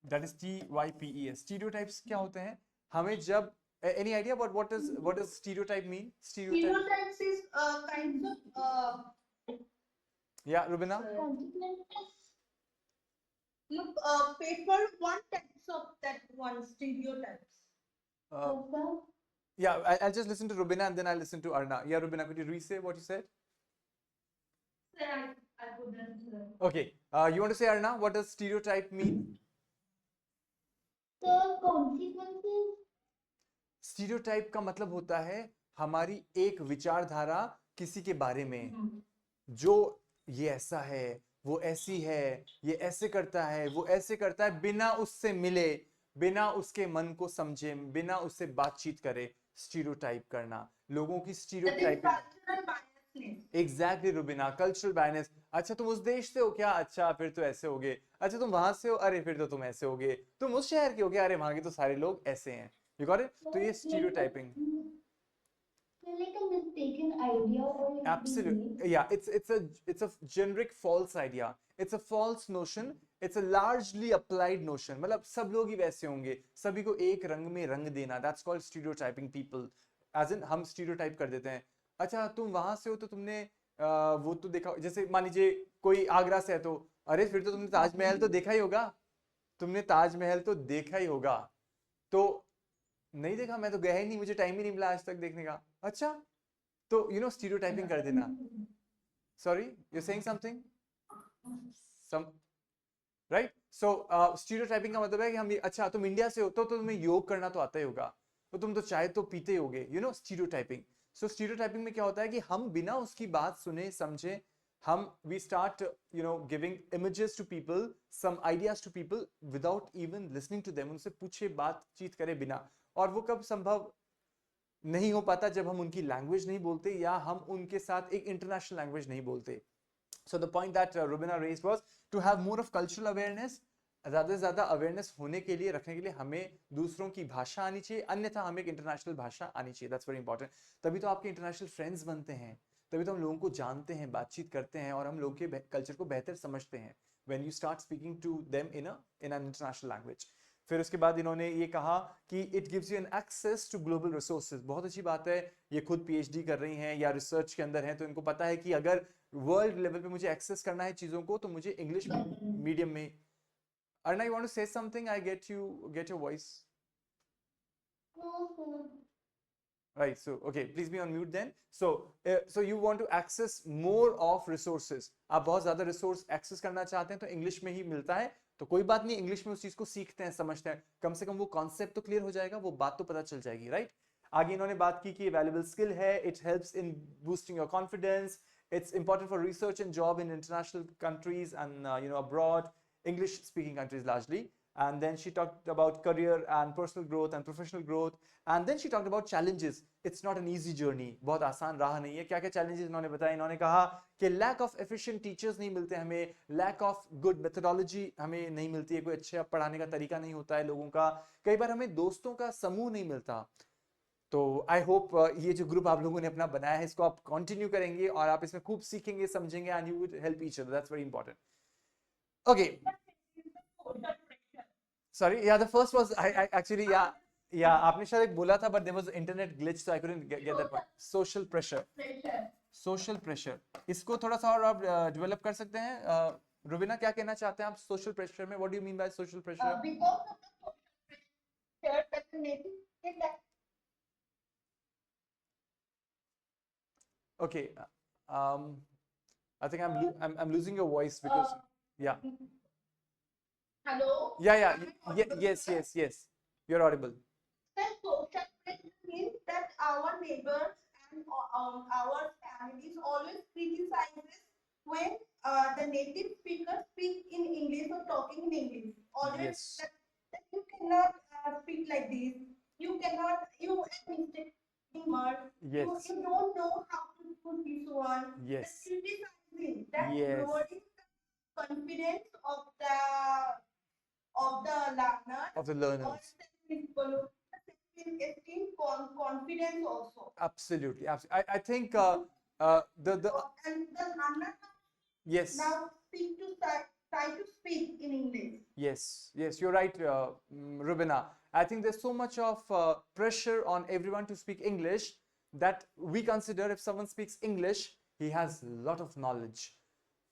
that is TYPES. Stereotypes क्या होते हैं? हमें जब any idea about what does stereotype mean? Stereotypes is kinds of Yeah, Rubina. Consequences. look paper one types of that one stereotypes. Also, Yeah, I'll just listen to Rubina and then I'll listen to Arna. Yeah, Rubina, could you re-say what you said? sir, I couldn't hear. Okay. You want to say, Arna, what does stereotype mean? The consequences. Stereotype का मतलब होता है हमारी एक विचारधारा किसी के बारे में, जो ये ऐसा है, वो ऐसी है, ये ऐसे करता है, वो ऐसे करता है, बिना उससे मिले, बिना उसके मन को समझे, बिना उससे बातचीत करे. स्टीरियोटाइप करना, लोगों की That is stereotyping. cultural biasness. Exactly Rubina, cultural biasness. अच्छा तुम उस देश से हो क्या? अच्छा फिर तो ऐसे होगे. अच्छा तुम वहां से हो? अरे फिर तो तुम ऐसे होगे. तुम उस शहर के हो क्या? अरे वहां के तो सारे लोग ऐसे हैं. You got it? तो ये stereotyping. Like a mistaken idea or a Absolutely. Yeah, it's a generic false idea. It's a false notion. It's a largely applied notion. मतलब सब लोग ही वैसे होंगे, सभी को एक रंग में रंग देना. That's called stereotyping people. As in हम stereotype कर देते हैं. अच्छा तुम वहां से हो तो तुमने वो तो देखा, जैसे मान लीजिए कोई आगरा से है तो अरे फिर तो तुमने ताजमहल तो देखा ही होगा. तुमने ताजमहल तो देखा ही होगा. तो नहीं देखा, मैं तो गया ही नहीं, मुझे टाइम ही नहीं मिला आज तक देखने का. अच्छा तो यू नो स्टीरियोटाइपिंग कर देना. Sorry, you saying something, some right. So stereotyping का मतलब है कि हम अच्छा तुम इंडिया से हो तो तुम्हें योग करना तो आता ही होगा, तो तुम तो चाय तो पीते ही होगे. You know stereotyping. So stereotyping में क्या होता है कि हम बिना उसकी बात सुने समझे, हम we start you know giving images to people, some ideas to people without even listening to them. उनसे पूछे, बातचीत करे बिना. और वो कब संभव नहीं हो पाता? जब हम उनकी लैंग्वेज नहीं बोलते या हम उनके साथ एक इंटरनेशनल लैंग्वेज नहीं बोलते. So the point that Rubina raised was to have more of cultural awareness. ज्यादा से ज्यादा अवेयरनेस होने के लिए, रखने के लिए हमें दूसरों की भाषा आनी चाहिए, अन्यथा हमें एक इंटरनेशनल भाषा आनी चाहिए. That's very important. तभी तो आपके इंटरनेशनल फ्रेंड्स बनते हैं, तभी तो हम लोगों को जानते हैं, बातचीत करते हैं और हम लोगों के कल्चर को बेहतर समझते हैं. When you start speaking to them in an international language. फिर उसके बाद इन्होंने ये कहा कि it gives you an access to global resources. बहुत अच्छी बात है. ये खुद पीएचडी कर रही हैं या रिसर्च के अंदर हैं, तो इनको पता है कि अगर वर्ल्ड लेवल पे मुझे एक्सेस करना है चीजों को, तो मुझे इंग्लिश मीडियम में. Arna, you want to say something? I get your voice. No, sir. Right. So okay, please be on mute then. So you want to access more of resources. आप बहुत ज्यादा रिसोर्स एक्सेस करना चाहते हैं तो English में ही मिलता है. तो कोई बात नहीं, इंग्लिश में उस चीज को सीखते हैं, समझते हैं, कम से कम वो कॉन्सेप्ट तो क्लियर हो जाएगा, वो बात तो पता चल जाएगी. राइट. आगे इन्होंने बात की कि वैल्यूएबल स्किल है. It helps in boosting your confidence. It's important for research and job in international countries and you know abroad, English speaking countries largely. And then she talked about career and personal growth and professional growth. And then she talked about challenges. It's not an easy journey. बहुत आसान राह नहीं है. क्या क्या challenges इन्होंने बताया? इन्होंने कहा कि lack of efficient teachers नहीं मिलते हमें, lack of good methodology हमें नहीं मिलती है, कोई अच्छा पढ़ाने का तरीका नहीं होता है लोगों का. कई बार हमें दोस्तों का समूह नहीं मिलता. तो आई होप ये जो ग्रुप आप लोगों ने अपना बनाया है इसको आप कंटिन्यू करेंगे और आप इसमें खूब सीखेंगे समझेंगे and you would help each other, that's very important. Okay, sorry, yeah, the first was I actually, yeah, आपने शायद एक बोला था but there was internet glitch so I couldn't get that point. Social pressure. Social pressure. इसको थोड़ा सा और आप डेवलप कर सकते हैं. रुबीना क्या कहना चाहते हैं आप सोशल प्रेशर में? What do you mean by social pressure? Because of the social pressure that the native language Okay, I think I'm losing your voice because yeah. Hello? Yes, you're audible. The social pressure means that our neighbors and our families always criticizes when the native speakers speak in English or talking in English. Always Yes. that you cannot speak like this. You cannot, you make mistake in word. Yes. You don't know how to put this one. Yes. That criticizing, that Yes. lowering the confidence of the learner Of the or learners. self-esteem, confidence also. Absolutely. I think the And the learner yes. now try to speak in English. Yes, you're right, Rubina. I think there's so much of pressure on everyone to speak English that we consider if someone speaks English, he has a lot of knowledge.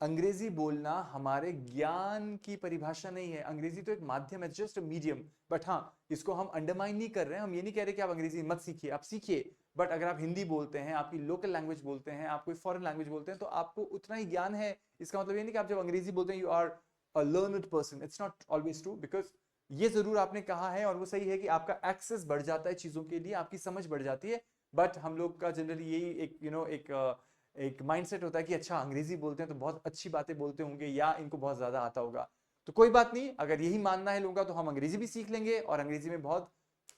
अंग्रेजी बोलना हमारे ज्ञान की परिभाषा नहीं है. अंग्रेजी तो एक माध्यम है, जस्ट अ मीडियम. बट हाँ, इसको हम अंडरमाइन नहीं कर रहे हैं. हम ये नहीं कह रहे कि आप अंग्रेजी मत सीखिए, आप सीखिए. बट अगर आप हिंदी बोलते हैं, आपकी लोकल लैंग्वेज बोलते हैं, आप कोई फॉरेन लैंग्वेज बोलते हैं, तो आपको उतना ही ज्ञान है. इसका मतलब ये नहीं कि आप जब अंग्रेजी बोलते हैं you are a learned person. It's not always true. Because ये जरूर आपने कहा है और वो सही है कि आपका एक्सेस बढ़ जाता है चीजों के लिए, आपकी समझ बढ़ जाती है. बट हम लोग का जनरली यही एक एक माइंडसेट होता है कि अच्छा अंग्रेजी बोलते हैं तो बहुत अच्छी बातें बोलते होंगे या इनको बहुत ज्यादा आता होगा. तो कोई बात नहीं, अगर यही मानना है लोगों का तो हम अंग्रेजी भी सीख लेंगे और अंग्रेजी में बहुत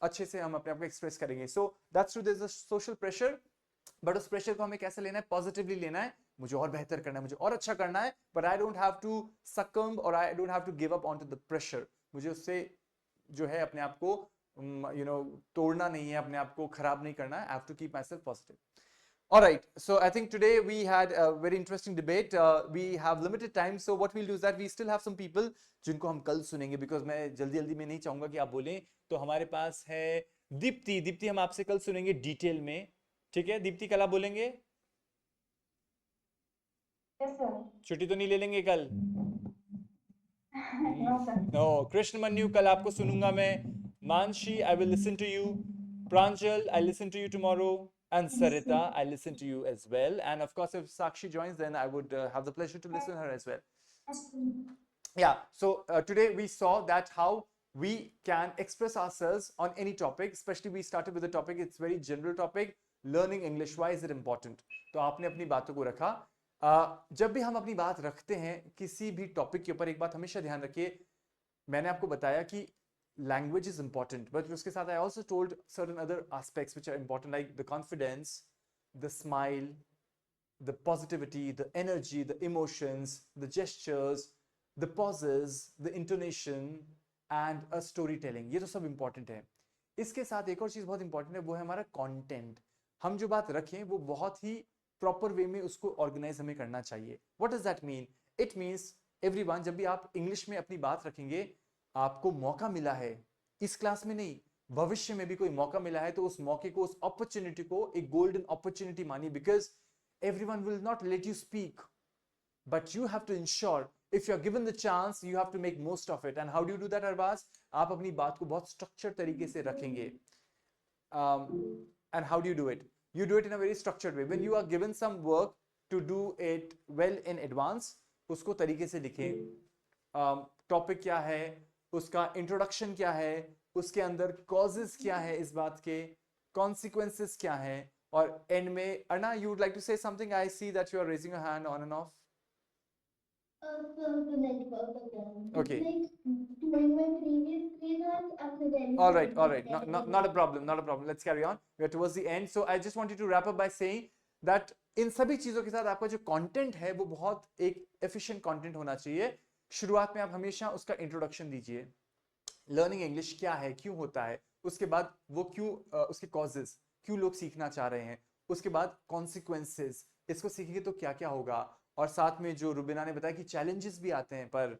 अच्छे से हम अपने आप को एक्सप्रेस करेंगे. So that's true, there is a social pressure. But उस प्रेशर को हमें कैसे लेना है? पॉजिटिवली लेना है. मुझे और बेहतर करना है, मुझे और अच्छा करना है. But I don't have to succumb और I don't have to give up on to the pressure. मुझे उससे जो है अपने आप को तोड़ना नहीं है, अपने आप को खराब नहीं करना है. I have to keep myself positive. All right, so I think today we had a very interesting debate. We have limited time, so what we'll do is that we still have some people जिनको हम कल सुनेंगे, because मैं जल्दी में नहीं चाहूंगा कि आप बोलें. तो हमारे पास है दीप्ति हम आपसे कल सुनेंगे डिटेल में. ठीक है दीप्ति, कल आप बोलेंगे? Yes, sir. छुट्टी तो नहीं ले लेंगे कल? No, sir. No. कृष्ण मन्यू, कल आपको सुनूंगा मैं. Manshi, I will listen to you. Pranjal, I listen to you tomorrow. And Sarita, I listen to you as well. And of course, if Sakshi joins, then I would have the pleasure to listen to her as well. Yeah, so today we saw that how we can express ourselves on any topic. Especially we started with the topic, it's very general topic, learning English. Why is it important? तो आपने अपनी बातों को रखा. जब भी हम अपनी बात रखते हैं किसी भी टॉपिक के ऊपर, एक बात हमेशा ध्यान रखिए. मैंने आपको बताया कि language is important, but उसके साथ I also told certain other aspects which are important, like the confidence, the smile, the positivity, the energy, the emotions, the gestures, the pauses, the intonation and a storytelling. ये तो सब important है. इसके साथ एक और चीज बहुत important है, वो है हमारा content. हम जो बात रखें वो बहुत ही proper way में उसको organize हमें करना चाहिए. What does that mean? It means everyone, जब भी आप English में अपनी बात रखेंगे, आपको मौका मिला है इस क्लास में नहीं, भविष्य में भी कोई मौका मिला है, तो उस मौके को, उस अपॉर्चुनिटी को एक गोल्डन अपॉर्चुनिटी मानिए. Because everyone will not let you speak, but you have to ensure if you are given the chance you have to make most of it. And how do you do that Arbaaz? आप अपनी बात को बहुत structure तरीके से रखेंगे. And how do you do it? You do it in a very structured way. When you are given some work to do it well in advance, उसको तरीके से लिखें. टॉपिक क्या है, उसका इंट्रोडक्शन क्या है, उसके अंदर कॉजेस क्या है इस बात के, कॉन्सिक्वेंसेस क्या है, और एंड में Arna you would like to say something. I see that you are raising your hand on and off. Okay. Doing my previous results after the All right. Not a problem. Let's carry on. We are towards the end. So I just wanted to wrap up by saying that इन सभी चीजों के साथ आपका जो content है वो बहुत एक एफिशिएंट कंटेंट होना चाहिए. शुरुआत में आप हमेशा उसका इंट्रोडक्शन दीजिए. लर्निंग इंग्लिश क्या है, क्यों होता है, उसके बाद वो क्यों, उसके कॉजेस, क्यों लोग सीखना चाह रहे हैं, उसके बाद कॉन्सिक्वेंसेस, इसको सीखेंगे तो क्या क्या होगा, और साथ में जो रुबिना ने बताया कि चैलेंजेस भी आते हैं, पर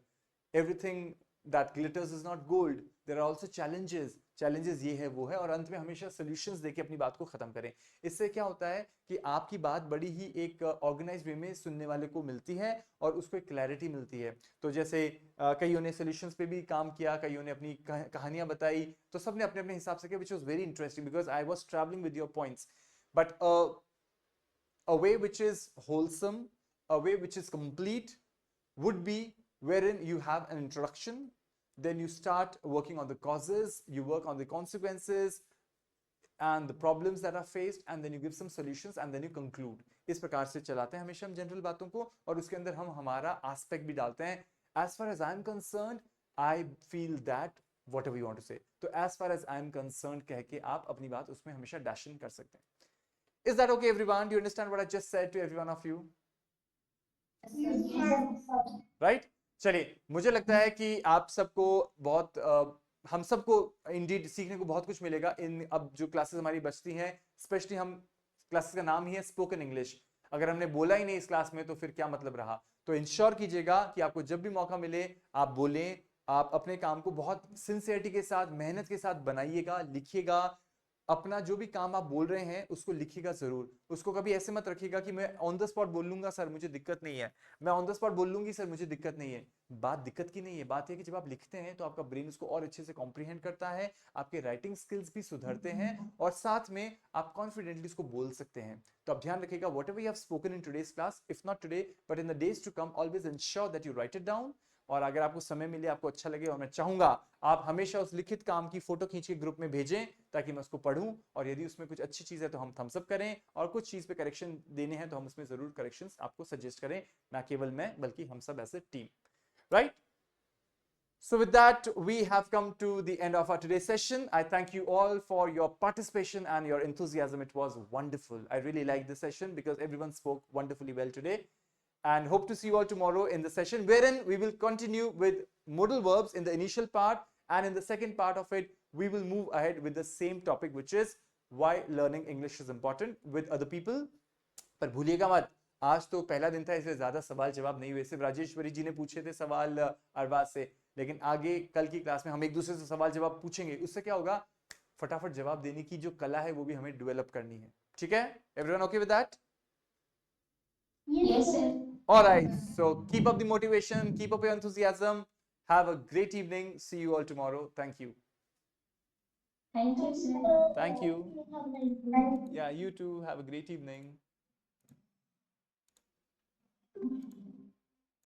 everything that glitters is not gold, there are also challenges, challenges ये है वो है, और अंत में हमेशा सॉल्यूशंस देके अपनी बात को खत्म करें। इससे क्या होता है कि आपकी बात बड़ी ही एक ऑर्गेनाइज वे में सुनने वाले को मिलती है और उसको एक क्लैरिटी मिलती है। तो जैसे कईयों ने सॉल्यूशंस पे भी काम किया, कईयों ने अपनी कहानियां बताई, तो सबने अपने अपने हिसाब से किया, which was very interesting because I was travelling with your points, but a way which is wholesome, a way which is complete would be wherein you have an introduction, then you start working on the causes, you work on the consequences and the problems that are faced, and then you give some solutions and then you conclude. इस प्रकार से चलाते हैं हमेशा हम general बातों को, और उसके अंदर हम हमारा एस्पेक्ट भी डालते हैं। As far as I am concerned, I feel that whatever you want to say, तो as far as I am concerned कह के आप अपनी बात उसमें हमेशा डैश इन कर सकते हैं। Is that okay, everyone? Do you understand what I just said to every one of you? Right? चलिए, मुझे लगता है कि आप सबको बहुत हम सबको इंडीड सीखने को बहुत कुछ मिलेगा इन अब जो क्लासेस हमारी बचती हैं, स्पेशली हम क्लासेस का नाम ही है स्पोकन इंग्लिश। अगर हमने बोला ही नहीं इस क्लास में तो फिर क्या मतलब रहा। तो इंश्योर कीजिएगा कि आपको जब भी मौका मिले आप बोलें, आप अपने काम को बहुत सिंसियरिटी के साथ, मेहनत के साथ बनाइएगा, लिखिएगा। अपना जो भी काम आप बोल रहे हैं उसको लिखिएगा जरूर। उसको कभी ऐसे मत रखिएगा कि मैं ऑन द स्पॉट बोल लूंगा सर मुझे दिक्कत नहीं है, मैं ऑन द स्पॉट बोल लूंगी सर मुझे दिक्कत नहीं है। बात दिक्कत की नहीं है, बात यह कि जब आप लिखते हैं तो आपका ब्रेन उसको और अच्छे से कॉम्प्रिहेंड करता है, आपके राइटिंग स्किल्स भी सुधरते हैं, और साथ में आप कॉन्फिडेंटली उसको बोल सकते हैं। तो आप ध्यान रखिएगा, whatever you have spoken in today's class, if not today but in the days to come, always ensure that you write it down. और अगर आपको समय मिले, आपको अच्छा लगे, और मैं चाहूंगा आप हमेशा उस लिखित काम की फोटो खींच के ग्रुप में भेजें ताकि मैं उसको पढूं, और यदि उसमें कुछ अच्छी चीज है तो हम थम्स अप करें, और कुछ चीज पे करेक्शन देने हैं तो हम उसमें जरूर करेक्शंस आपको सजेस्ट करें, ना केवल मैं बल्कि हम सब as a team, right? So with that, we have come to the end of our today's session. I thank you all for your participation and your enthusiasm. It was wonderful. I really liked the session because everyone spoke wonderfully well today. And hope to see you all tomorrow in the session wherein we will continue with modal verbs in the initial part, and in the second part of it we will move ahead with the same topic, which is why learning English is important with other people. पर भूलिएगा मत, आज तो पहला दिन था इसलिए ज्यादा सवाल जवाब नहीं हुए, सिर्फ राजेश्वरी जी ने पूछे थे सवाल अरबाज से, लेकिन आगे कल की क्लास में हम एक दूसरे से सवाल जवाब पूछेंगे। उससे क्या होगा, फटाफट जवाब देने की जो कला है वो भी हमें डेवलप करनी है। ठीक है, everyone okay with that? Yes, sir. All right, so keep up the motivation, keep up your enthusiasm. Have a great evening. See you all tomorrow. Thank you. Thank you, sir. Thank you. Have a nice day. Yeah, you too. Have a great evening.